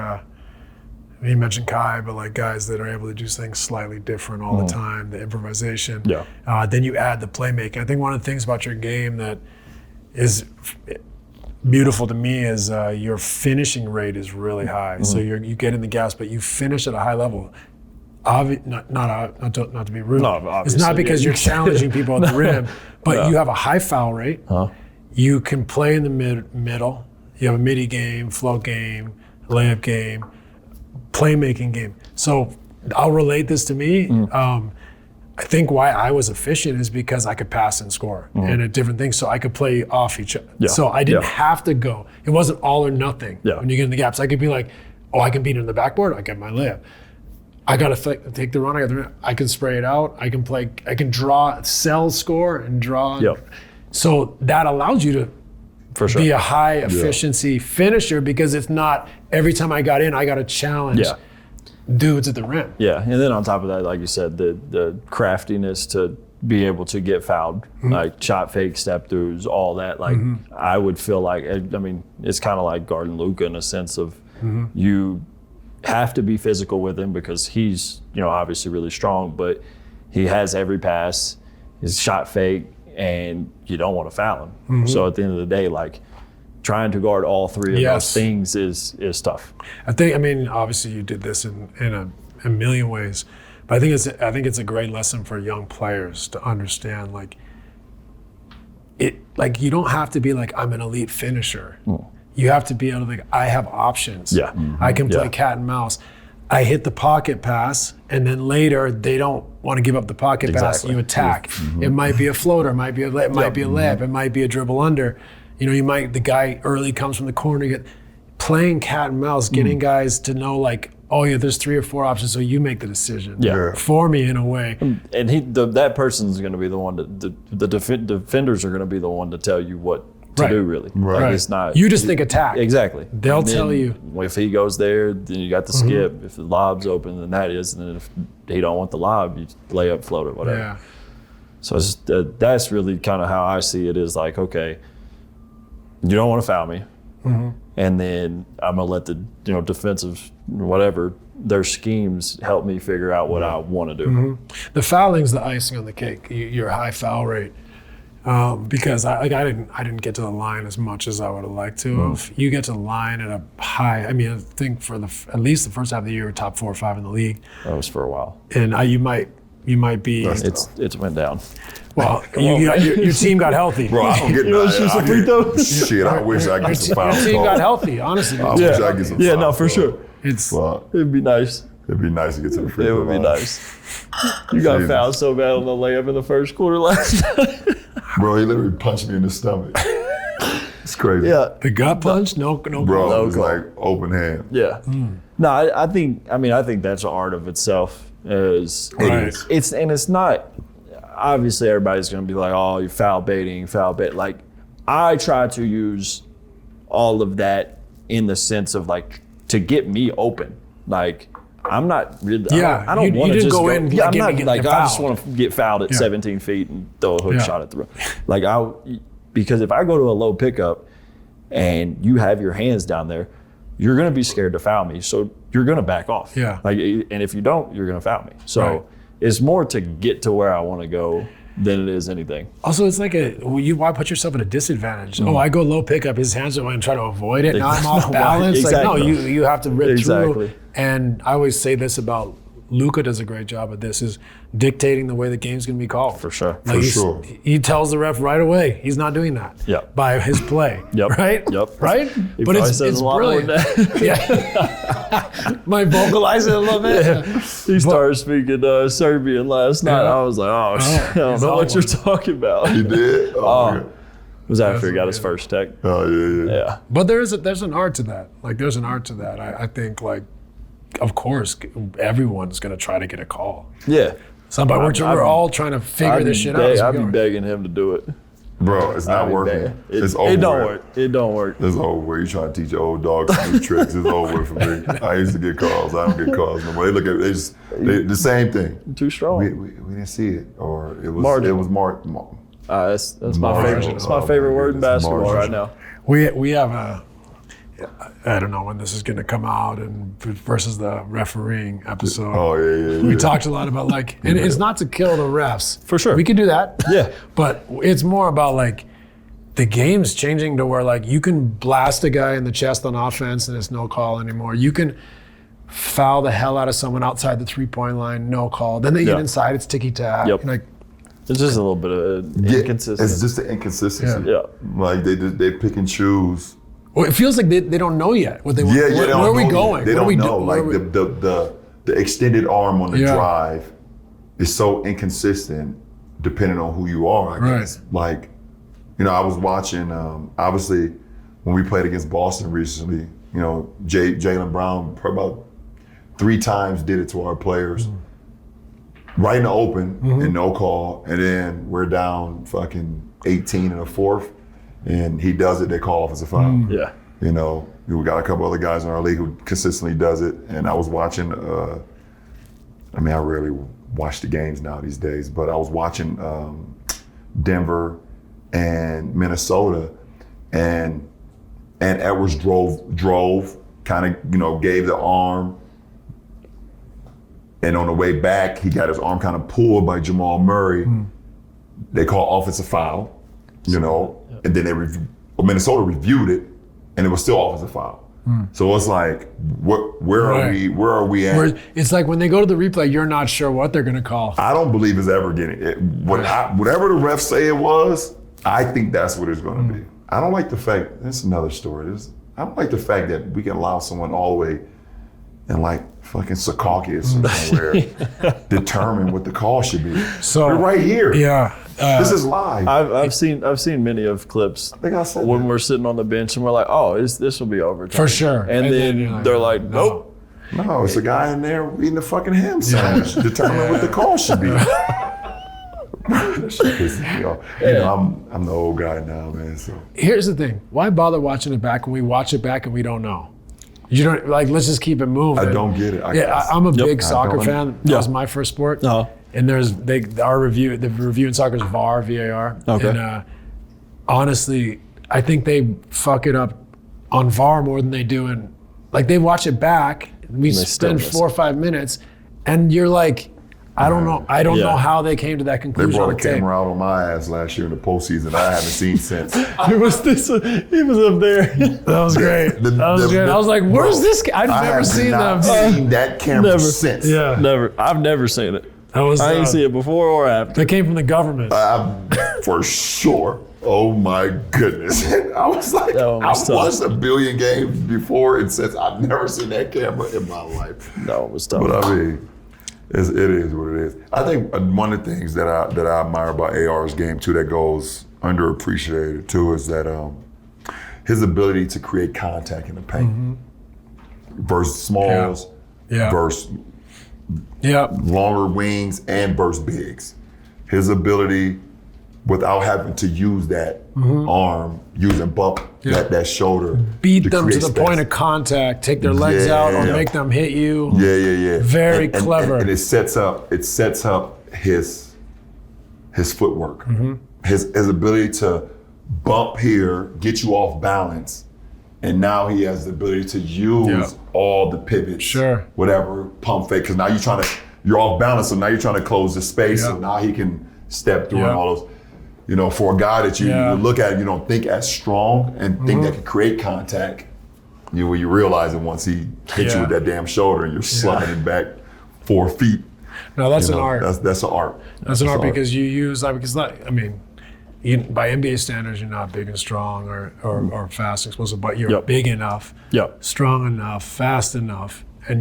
You mentioned Kai, but like guys that are able to do things slightly different all the time, the improvisation. Yeah. Then you add the playmaking. I think one of the things about your game that is beautiful to me is your finishing rate is really high. So you get in the gaps, but you finish at a high level. Not to be rude. No, it's not because you're challenging people at the rim, but you have a high foul rate. You can play in the middle. You have a midi game, float game, layup game, playmaking game. So I'll relate this to me. I think why I was efficient is because I could pass and score and a different thing. So I could play off each other. Yeah. So I didn't have to go. It wasn't all or nothing when you get in the gaps. I could be like, oh, I can beat it in the backboard. I get my layup. I got to take the run. I can spray it out. I can play. I can draw, score, and draw. So that allows you to for sure be a high efficiency finisher because it's not every time I got in, I got to challenge dudes at the rim. Yeah, and then on top of that, like you said, the craftiness to be able to get fouled, like shot fake, step throughs, all that. Like I would feel like, I mean, it's kind of like guarding Luka in a sense of you have to be physical with him because he's, obviously really strong, but he has every pass, his shot fake, and you don't want to foul him. So at the end of the day, like trying to guard all three of those things is tough. I mean, obviously you did this in a million ways, but I think it's a great lesson for young players to understand you don't have to be like, I'm an elite finisher. You have to be able to I have options. Yeah. I can play cat and mouse. I hit the pocket pass, and then later they don't want to give up the pocket pass. You attack. It might be a floater, it might be a layup, it might be a dribble under. The guy early comes from the corner. Playing cat and mouse, getting guys to know there's 3 or 4 options, so you make the decision for me in a way. And that person's going to be the one the defenders are going to be the one to tell you what to do, really. Right. It's not. You just think attack. Exactly. They'll tell you. If he goes there, then you got the skip. If the lob's open, then that is. And then if he don't want the lob, you lay up, float, or whatever. Yeah. So that's really kind of how I see it is like, okay, you don't want to foul me. And then I'm going to let the defensive, whatever, their schemes help me figure out what I want to do. The fouling's the icing on the cake, your high foul rate. Because I didn't get to the line as much as I would have liked to have. You get to the line at a high. I mean, I think for at least the first half of the year, we're top 4 or 5 in the league. That was for a while. And you might be. It's went down. Well, your team got healthy. Bro, I don't get that. Shit, I wish I get some foul. Your team got healthy, honestly. I wish I get some foul. Yeah, no, for sure. It'd be nice. It'd be nice to get to the free throw line. It would be nice. You got fouled so bad on the layup in the first quarter last night. Bro, he literally punched me in the stomach. It's crazy. Yeah. The gut punch? No. Bro, it was like open hand. Yeah. No, I think that's an art of itself. It's not, obviously everybody's going to be like, oh, you're foul baiting. Like, I try to use all of that in the sense of to get me open. Like, I'm not really. Yeah, I don't want to just go in. Yeah, I'm not I just want to get fouled at 17 feet and throw a hook shot at the rim. Because if I go to a low pickup and you have your hands down there, you're going to be scared to foul me. So you're going to back off. Yeah. And if you don't, you're going to foul me. So it's more to get to where I want to go than it is anything. Also, it's like why put yourself at a disadvantage? Oh, I go low pickup, his hands are going to try to avoid it. Now I'm off balance. Exactly. You have to rip through. And I always say this about Luka does a great job at this, is dictating the way the game's going to be called. For sure. He tells the ref right away he's not doing that. Yep. By his play. Right? Right? He but it's brilliant. Might vocalize it a little bit. Yeah. He started speaking Serbian last night. I was like, oh, shit, I don't know what you're talking about. He did? Was after he got his first tech. Oh, yeah. But there's an art to that. There's an art to that. I think, of course, everyone's going to try to get a call. Yeah. We're all trying to figure this shit out. I'd be begging him to do it. Bro, it's not working. It's over. It don't work. It don't work. It's over. You trying to teach your old dog some new tricks. It's over for me. I used to get calls. I don't get calls no more. They look at it. The same thing. Too strong. We didn't see it, or it was margin. It was that's my favorite. It's my favorite word in basketball right now. We have I don't know when this is going to come out, and versus the refereeing episode. Oh, yeah. We talked a lot about like, and it's not to kill the refs. For sure. We could do that. Yeah. But it's more about like the game's changing to where like you can blast a guy in the chest on offense and it's no call anymore. You can foul the hell out of someone outside the 3-point line, no call. Then they get inside, it's ticky-tack. Yep. Like, it's just a little bit of inconsistency. It's just the inconsistency. Yeah. Like they pick and choose. well, it feels like they don't know yet what they want. Where are we going? They What are we don't know. doing? Like the extended arm on the drive is so inconsistent depending on who you are, I guess. Like, I was watching, obviously, when we played against Boston recently, Jaylen Brown about 3 times did it to our players. Right in the open and no call, and then we're down fucking 18 in the fourth, and he does it, they call offensive foul. Yeah. We got a couple other guys in our league who consistently does it, and I was watching, I rarely watch the games now these days, but I was watching Denver and Minnesota, and Edwards drove, kind of, gave the arm, and on the way back, he got his arm kind of pulled by Jamal Murray. They call offensive foul, and then Minnesota reviewed it, and it was still offensive foul. So it's like, where are we at? It's like when they go to the replay, you're not sure what they're going to call. I don't believe it's ever getting it. Whatever the refs say it was, I think that's what it's going to be. I don't like the fact, that's another story. I don't like the fact that we can allow someone all the way and like fucking Secaucus somewhere determine what the call should be. So we're right here. Yeah. This is live. I've seen many of clips when we're sitting on the bench and we're like, oh, this will be overtime. For sure. And then they're like, nope. No, it's a guy in there eating a fucking ham sandwich determining what the call should be. That shit pisses me off. I'm the old guy now, man. So here's the thing. Why bother watching it back when we watch it back and we don't know? You don't let's just keep it moving. I don't get it. I'm a big soccer fan. That was my first sport. And the review in soccer is VAR. Okay. And honestly, I think they fuck it up on VAR more than they do in, like, they watch it back. We spend 4 or 5 minutes, and you're like, I don't know. I don't know how they came to that conclusion. They brought a camera out on my ass last year in the postseason. I haven't seen since. He was up there. That was great. I was like, where's this guy? I've never seen them. I've seen that camera since. Yeah. Never. I've never seen it. I didn't see it before or after. That came from the government. For sure. Oh my goodness. I was like, I've watched a billion games before and since. I've never seen that camera in my life. No, it was tough. But I mean, it is what it is. I think one of the things that I admire about AR's game too, that goes underappreciated too, is that his ability to create contact in the paint versus smalls, versus longer wings, and versus bigs. His ability, without having to use that arm, using bump that shoulder, beat them to the point of contact, take their legs out, or make them hit you. Yeah. Very clever. And it sets up his footwork, his ability to bump here, get you off balance, and now he has the ability to use all the pivots, whatever, pump fake, because now you're off balance, so now you're trying to close the space, so now he can step through and all those. For a guy that you look at, you don't think as strong and think that can create contact, you realize it once he hits you with that damn shoulder and you're sliding back 4 feet. No, that's an art. That's an art. That's an art because you use by NBA standards, you're not big and strong or fast and explosive, but you're big enough, strong enough, fast enough, and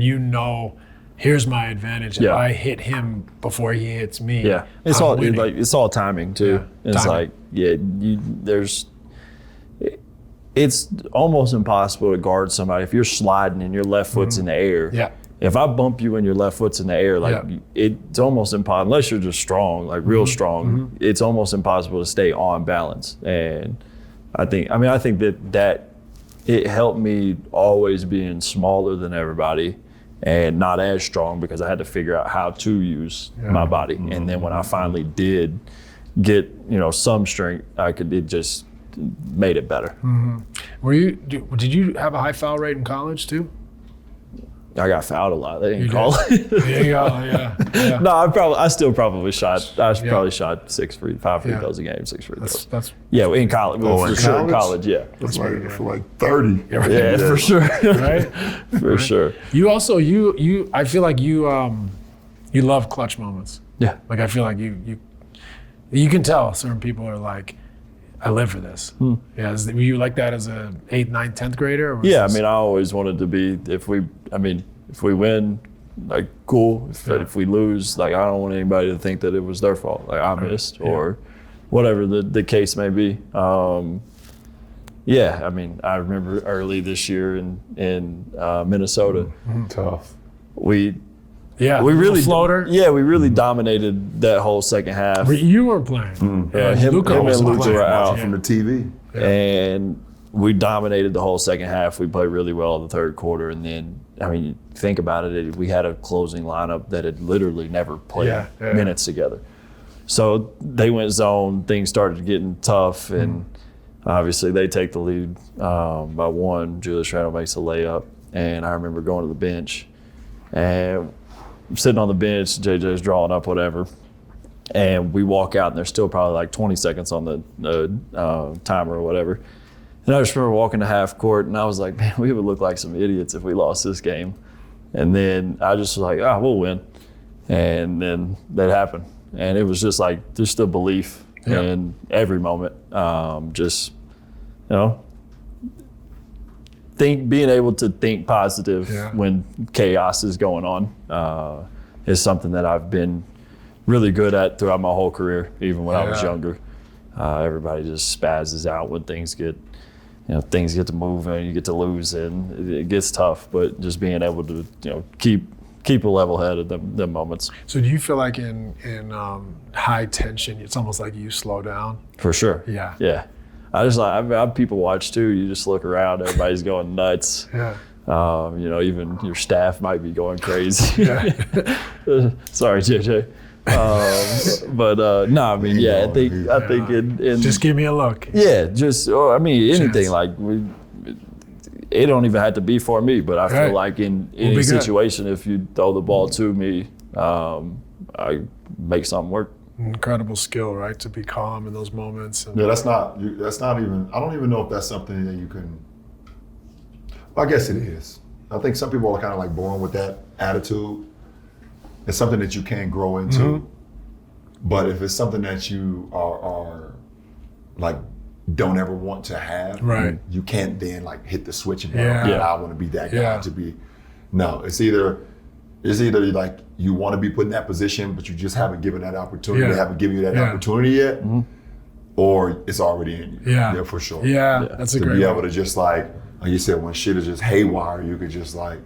here's my advantage. If I hit him before he hits me, it's all timing too. It's like it's almost impossible to guard somebody if you're sliding and your left foot's in the air. Yeah. If I bump you and your left foot's in the air, it's almost impossible, unless you're just strong, like real strong, it's almost impossible to stay on balance. And I think that it helped me always being smaller than everybody and not as strong, because I had to figure out how to use my body. And then when I finally did get, some strength, it just made it better. Did you have a high foul rate in college too? I got fouled a lot. They didn't call it. Yeah. No, I still probably shot. Probably shot 5 free throws a game, 6 free throws. That's in college. in sure, in college? college, yeah. That's like 30. Yeah, for sure. right. For sure. You also I feel like you love clutch moments. Yeah. Like I feel like you can tell certain people are like, I live for this. Yeah, were you like that as a 8th, 9th, 10th grader? Or Yeah, I mean, I always wanted to be. If we win, like cool. If we lose, like I don't want anybody to think that it was their fault. Like I missed or whatever the case may be. Yeah, I mean, I remember early this year in Minnesota. Tough. We Yeah, we really floater. Yeah, we really dominated that whole second half. You weren't playing. Yeah, him and Luka were out From the TV. and we dominated the whole second half. We played really well in the third quarter, and then I mean, think about it. We had a closing lineup that had literally never played minutes together. So they went zone. Things started getting tough, and obviously they take the lead by one. Julius Randle makes a layup, and I remember going to the bench and sitting on the bench, JJ's drawing up whatever, and we walk out and there's still probably like 20 seconds on the timer or whatever. And I just remember walking to half court and I was like, man, we would look like some idiots if we lost this game. And then I just was like, we'll win. And then that happened. And it was just like, just the belief in every moment. Just, you know, being able to think positive when chaos is going on is something that I've been really good at throughout my whole career, even when I was younger. Everybody just spazzes out when things get to move and you get to lose and it gets tough. But just being able to, keep a level head at them moments. So do you feel like in high tension, it's almost like you slow down? For sure. Yeah. Yeah. I people watch too. You just look around, everybody's going nuts. Yeah. Even your staff might be going crazy. Yeah. Sorry, JJ. No, I mean, I think in just give me a look. Yeah, anything like it don't even have to be for me, but I feel like in any situation, if you throw the ball to me, I make something work. Incredible skill, right? To be calm in those moments. And that's not even, I don't even know if that's something that you can, well, I guess it is. I think some people are kind of like born with that attitude. It's something that you can grow into. But if it's something that you are like, don't ever want to have, right? You can't then like hit the switch and I want to be that guy to be. No, it's either like you want to be put in that position, but you just haven't given that opportunity. They haven't given you that opportunity yet, or it's already in you. Yeah, for sure. Yeah, that's a great. To be able to just like you said, when shit is just haywire, you could just like,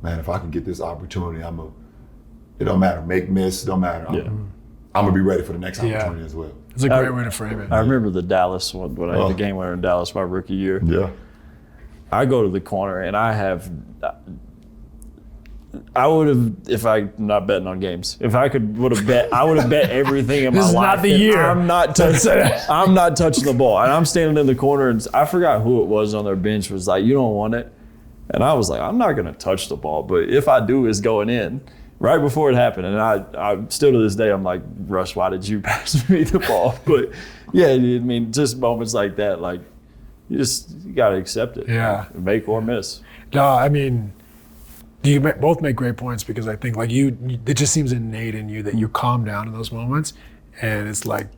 man, if I can get this opportunity, it don't matter, make, miss, don't matter. I'm gonna be ready for the next opportunity as well. It's a great way to frame it. I remember the Dallas one, when I had the game winner in Dallas my rookie year. Yeah. I go to the corner and I would have, if I'm not betting on games, if I would have bet, I would have bet everything in my life. This is not the year. I'm not touching the ball. And I'm standing in the corner and I forgot who it was on their bench was like, you don't want it. And I was like, I'm not gonna touch the ball, but if I do, it's going in. Right before it happened, and I still to this day, I'm like, Russ, why did you pass me the ball? But yeah, I mean, just moments like that, like you gotta accept it. Yeah, make or miss. No, I mean, you both make great points because I think like it just seems innate in you that you calm down in those moments, and it's like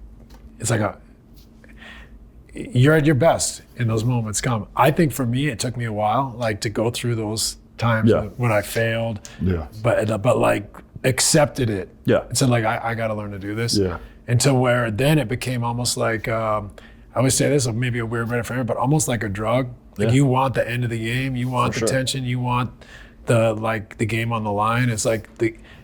you're at your best in those moments. I think for me, it took me a while, like to go through those times when I failed, but like accepted it. Yeah, and said like I got to learn to do this. Yeah, until where then it became almost like I always say this, maybe a weird way to frame it, but almost like a drug. Like you want the end of the game, you want the tension, you want the game on the line. It's like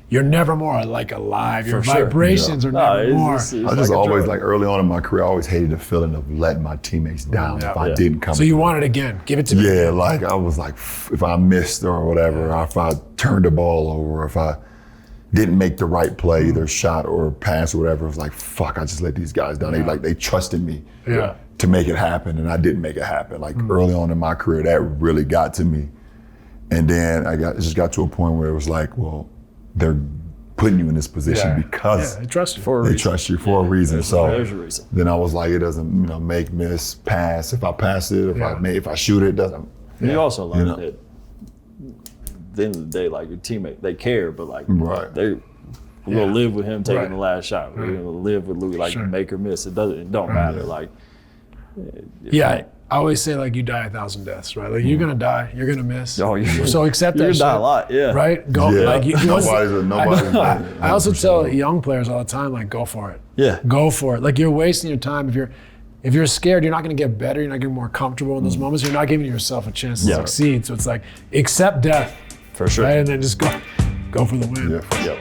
you're never more like alive. Your vibrations are never more. I just always like early on in my career, I always hated the feeling of letting my teammates down if I didn't come. So you want it again? Give it to me. Yeah, like I was like, if I missed or whatever, or if I turned the ball over, or if I didn't make the right play, either shot or pass or whatever, it was like, fuck, I just let these guys down. They trusted me. Yeah. to make it happen, and I didn't make it happen. Like early on in my career, that really got to me. And then it just got to a point where it was like, well, they're putting you in this position because they trust you. They trust you for a reason. So there's a reason. then I was like, it doesn't, make, miss, pass. If I pass it, if I shoot it doesn't. And you also learn that at the end of the day, like your teammate, they care, but like we're gonna live with him taking the last shot. We're gonna live with Luka, like make or miss. It don't matter. Like I always say like you die 1,000 deaths, right? Like you're gonna die, you're gonna miss. So accept that. You're shit, gonna die a lot, right? Go like nobody's. I also tell young players all the time, like go for it. Yeah. Go for it. Like you're wasting your time if you're scared, you're not gonna get better. You're not getting more comfortable in those moments. You're not giving yourself a chance to succeed. So it's like accept death. For sure. Right? And then just go for the win. Yeah. Yep.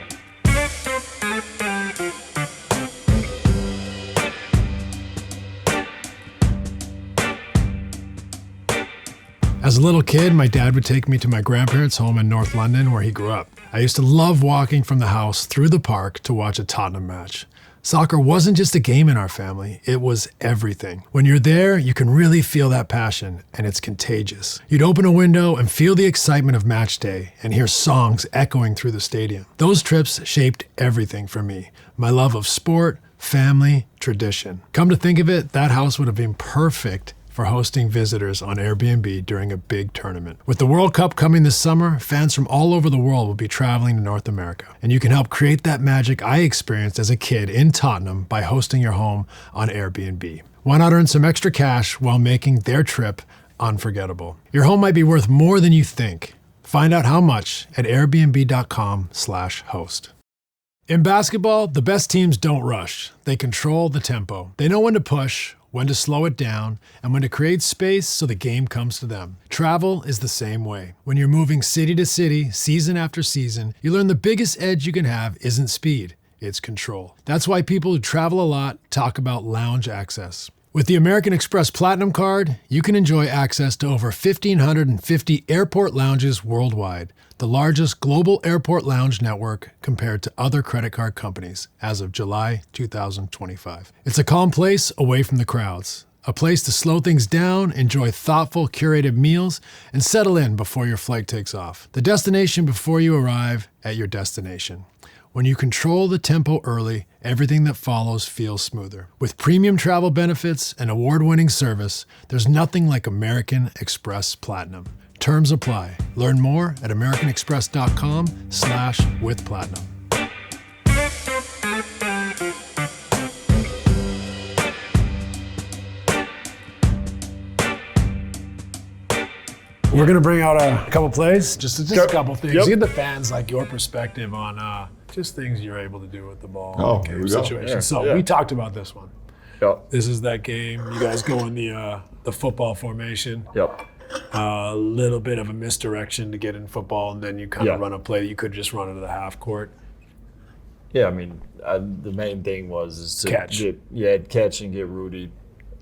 As a little kid, my dad would take me to my grandparents' home in North London where he grew up. I used to love walking from the house through the park to watch a Tottenham match. Soccer wasn't just a game in our family, it was everything. When you're there, you can really feel that passion, and it's contagious. You'd open a window and feel the excitement of match day and hear songs echoing through the stadium. Those trips shaped everything for me. My love of sport, family, tradition. Come to think of it, that house would have been perfect for hosting visitors on Airbnb during a big tournament. With the World Cup coming this summer, fans from all over the world will be traveling to North America. And you can help create that magic I experienced as a kid in Tottenham by hosting your home on Airbnb. Why not earn some extra cash while making their trip unforgettable? Your home might be worth more than you think. Find out how much at airbnb.com/host. In basketball, the best teams don't rush. They control the tempo. They know when to push, when to slow it down, and when to create space so the game comes to them. Travel is the same way. When you're moving city to city, season after season, you learn the biggest edge you can have isn't speed, it's control. That's why people who travel a lot talk about lounge access. With the American Express Platinum Card, you can enjoy access to over 1,550 airport lounges worldwide, the largest global airport lounge network compared to other credit card companies as of July 2025. It's a calm place away from the crowds, a place to slow things down, enjoy thoughtful, curated meals, and settle in before your flight takes off. The destination before you arrive at your destination. When you control the tempo early, everything that follows feels smoother. With premium travel benefits and award-winning service, there's nothing like American Express Platinum. Terms apply. Learn more at americanexpress.com/withplatinum. We're gonna bring out a couple plays, just a couple things. Give the fans like your perspective on just things you're able to do with the ball. Here we situation. go. So we talked about this one. Yep. This is that game. You guys go in the football formation. Yep. A little bit of a misdirection to get in football, and then you kind of run a play that you could just run into the half court. Yeah, I mean, the main thing was to catch and get Rudy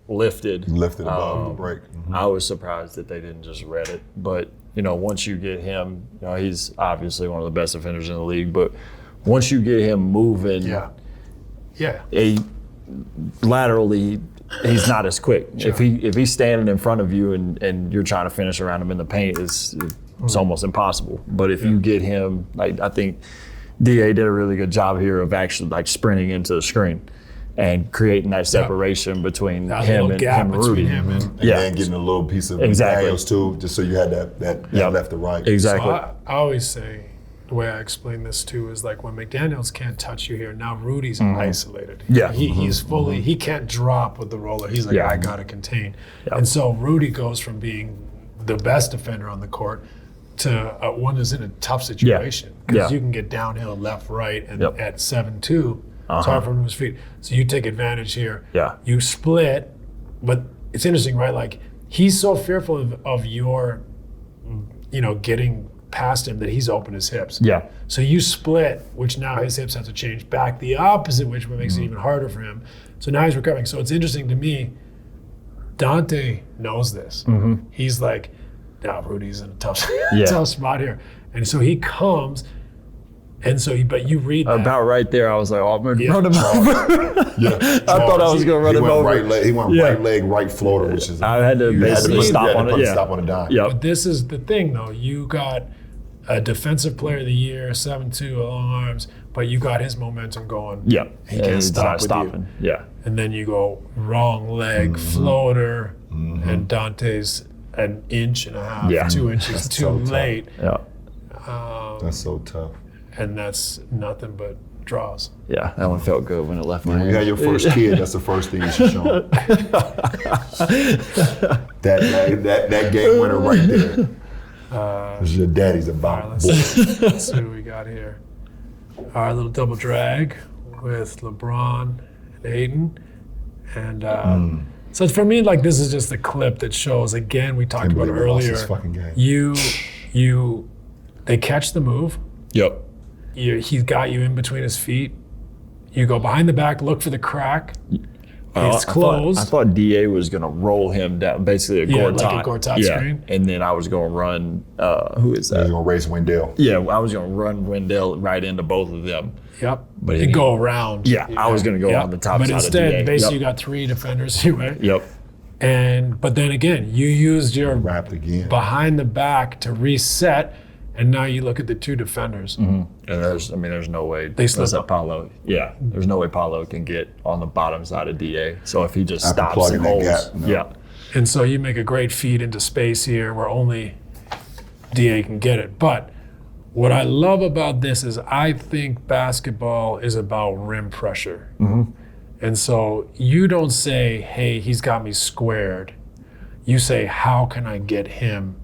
lifted above the break. Mm-hmm. I was surprised that they didn't just read it, but once you get him, he's obviously one of the best defenders in the league, but once you get him moving, laterally, he's not as quick. Sure. If he's standing in front of you and you're trying to finish around him in the paint, it's almost impossible. But if you get him, I think DA did a really good job here of actually sprinting into the screen and creating that separation between him and Rudy. And then getting a little piece of Daniels too, just so you had that left to right. So Exactly. I always say, the way I explain this too is like when McDaniels can't touch you here, now Rudy's isolated. Yeah. He's fully, he can't drop with the roller. He's like, I gotta contain. And so Rudy goes from being the best defender on the court to one that's in a tough situation. Because you can get downhill left, right, and at 7-2, it's hard for him to his feet. So you take advantage here. Yeah. You split, but it's interesting, right? Like he's so fearful of your, getting past him that he's opened his hips. Yeah. So you split, which now his hips have to change back the opposite, which makes it even harder for him. So now he's recovering. So it's interesting to me, Dante knows this. He's like, Rudy's in a tough spot here. And so he comes, And so, but you read that. About right there, I was like, oh, I'm going to run him over. I thought I was going to run him over. He went right leg, right floater, which is I had to basically stop on it. Stop on a dime. Yep. But this is the thing, though. You got a defensive player of the year, 7'2", long arms, but you got his momentum going. Yeah. He can't stop with stopping. you. Yeah. And then you go wrong leg, floater, and Dante's an inch and a half, 2 inches too so late. Yeah. That's so tough. And that's nothing but draws. Yeah, that one felt good when it left my When you hand. had your first kid, that's the first thing you should show him. that game winner right there. This is your daddy's about. Let's see what we got here. Our little double drag with LeBron and Ayton. And so for me, like, this is just a clip that shows, again, we talked about earlier. Fucking game. They catch the move. Yep. He's got you in between his feet. You go behind the back, look for the crack. It's closed. I thought DA was going to roll him down, basically a Gortat. Like a Gortat screen. And then I was going to run, who is that? He's going to raise Wendell. Yeah, I was going to run Wendell right into both of them. Yep. But and go around. Yeah, I was going to go on the top side of DA. But instead, basically, you got 3 defenders anyway. Yep. But then again, you used your Wrapped again. behind the back to reset, and now you look at the 2 defenders. And there's no way. They slip up. Paulo. Yeah, there's no way Paulo can get on the bottom side of DA. So if he just After stops plugging and that holds, gap, no. yeah. And so you make a great feed into space here where only DA can get it. But what I love about this is I think basketball is about rim pressure. And so you don't say, hey, he's got me squared. You say, how can I get him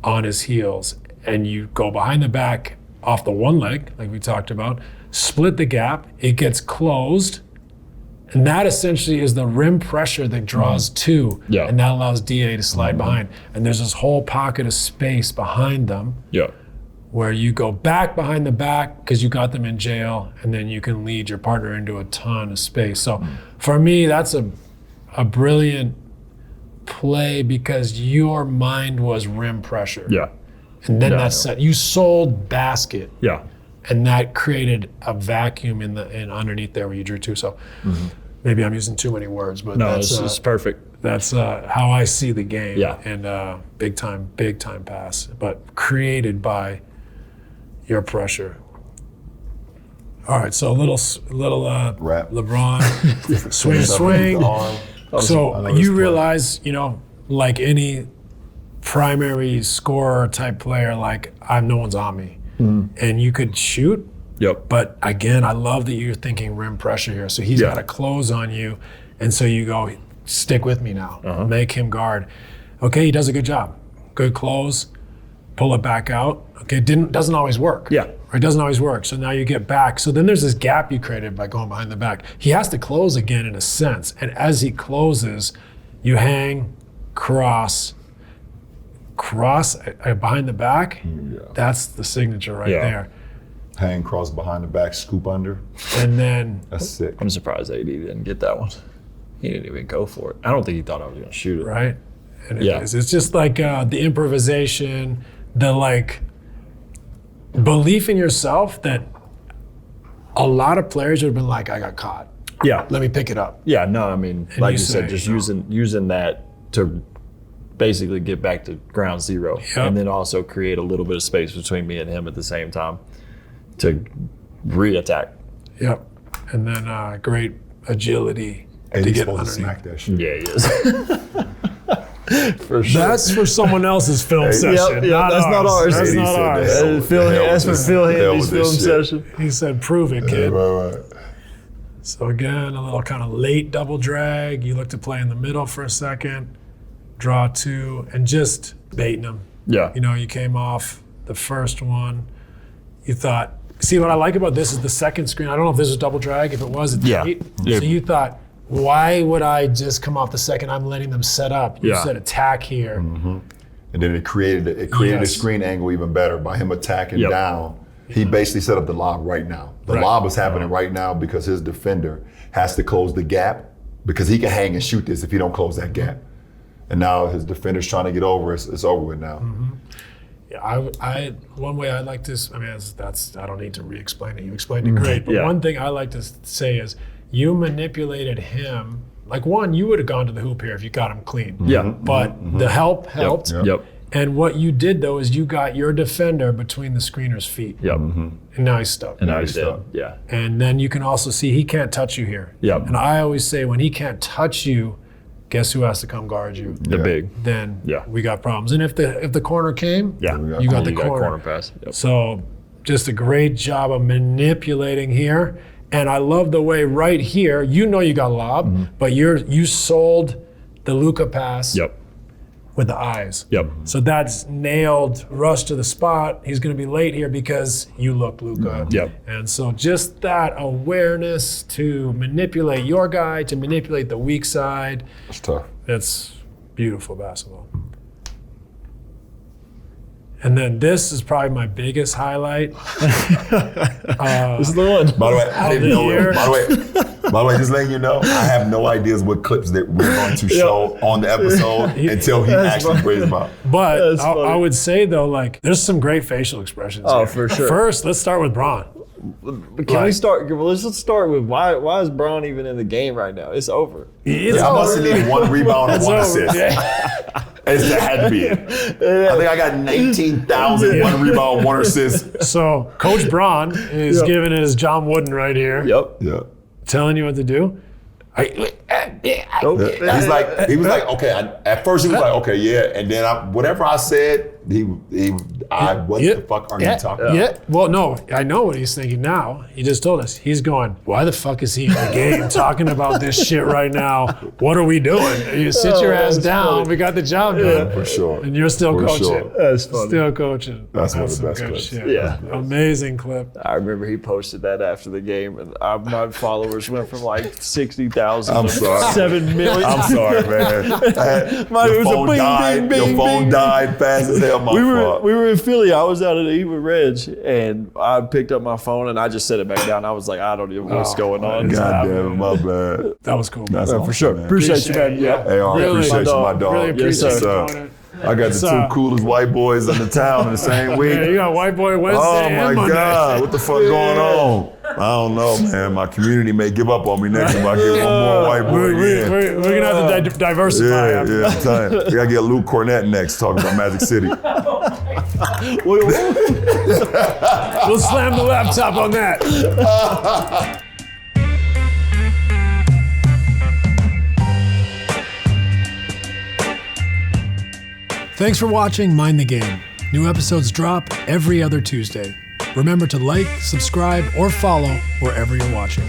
on his heels? And you go behind the back off the one leg, like we talked about, split the gap, it gets closed, and that essentially is the rim pressure that draws 2, and that allows DA to slide behind. And there's this whole pocket of space behind them where you go back behind the back because you got them in jail, and then you can lead your partner into a ton of space. So for me, that's a brilliant play because your mind was rim pressure. And then that's set. You sold basket. And that created a vacuum in underneath there where you drew 2. So maybe I'm using too many words, but No, it's perfect. That's how I see the game. And big time pass, but created by your pressure. All right, so a little Wrap. LeBron swing. So you realize, like any primary scorer type player, like no one's on me, and you could shoot. But again, I love that you're thinking rim pressure here. So he's got to close on you, and so you go, stick with me now, make him guard. Okay, he does a good job. Good close, pull it back out. Okay, doesn't always work. Or it doesn't always work. So now you get back. So then there's this gap you created by going behind the back. He has to close again in a sense, and as he closes, you hang, cross behind the back. That's the signature right there. Hang, cross behind the back, scoop under. And then that's sick. I'm surprised AD didn't get that one. He didn't even go for it. I don't think he thought I was going to shoot it. Right? And it is. It's just like the improvisation, the belief in yourself that a lot of players would have been like, I got caught. Let me pick it up. And like you said, just using that to basically get back to ground zero, and then also create a little bit of space between me and him at the same time to re-attack. And then great agility And to he's get supposed to underneath. smack that shit. Yeah, he is. For sure. That's for someone else's film session. That's not ours. That's not ours. That's for Phil Handy's film session. He said, prove it, kid. Right. So again, a little kind of late double drag. You look to play in the middle for a second, draw 2, and just baiting them. You came off the first one. You thought, see, what I like about this is the second screen. I don't know if this was double drag. If it was, it's late. So you thought, why would I just come off the second? I'm letting them set up. You said attack here. And then it created a screen angle even better by him attacking down. He basically set up the lob right now. The lob is happening right now because his defender has to close the gap because he can hang and shoot this if he don't close that gap. And now his defender's trying to get over. It's over with now. One way I like to, I don't need to re-explain it. You explained it great. But one thing I like to say is you manipulated him. Like, one, you would have gone to the hoop here if you got him clean. Yeah. But the help helped. Yep. And what you did, though, is you got your defender between the screener's feet. Yep. And now he's stuck. And now he's dead. Yeah. And then you can also see he can't touch you here. Yep. And I always say when he can't touch you, guess who has to come guard you? The big. Then we got problems. And if the corner came, you got the corner pass. Yep. So just a great job of manipulating here. And I love the way right here, you got lob, but you sold the Luka pass with the eyes. Yep. So that's nailed Russ to the spot. He's going to be late here because you look Luka. Yep. And so just that awareness to manipulate your guy, to manipulate the weak side. It's tough. It's beautiful basketball. And then this is probably my biggest highlight. This is the one. By the way, I didn't know it. By the way, just letting you know, I have no ideas what clips that we're going to show on the episode until he actually brings them out. But I would say, though, like, there's some great facial expressions here. For sure. First, let's start with Bron. Can we start? Well, let's just start with why is Bron even in the game right now? It's over. I must have needed 1 rebound and 1 assist. That had to be it. I think I got 19,000, 1 rebound, 1 assist. So Coach Bron is giving it his John Wooden right here. Yep. Telling you what to do. He was like, okay. At first he was like, okay, yeah, and then whatever I said, what the fuck are you talking about? Yeah. Well, no, I know what he's thinking now. He just told us. He's going, why the fuck is he in the game talking about this shit right now? What are we doing? You sit your ass down. Funny. We got the job done. For sure. And you're still coaching. Sure. That's funny. Still coaching. That's one of the best clips. Shit. Yeah. Amazing clip. I remember he posted that after the game, and my followers went from like 60,000 I'm to sorry. 7 million. I'm sorry, man. Your phone died fast as hell. We were in Philly. I was out at Eva Reg, and I picked up my phone and I just set it back down. I was like, I don't know what's going on. God damn it, my bad. That was cool. That's awesome, for sure. Man. Appreciate you, man. Yeah. Hey, I appreciate you, my dog. Really appreciate you. I got the 2 coolest white boys in the town in the same week. Yeah, you got White Boy Wednesday Oh my and God, what the fuck going on? I don't know, man. My community may give up on me next time I get one more white boy again. We're going to have to diversify. Yeah, I'm telling you. We got to get Luke Cornett next talking about Magic City. We'll slam the laptop on that. Thanks for watching Mind the Game. New episodes drop every other Tuesday. Remember to like, subscribe, or follow wherever you're watching.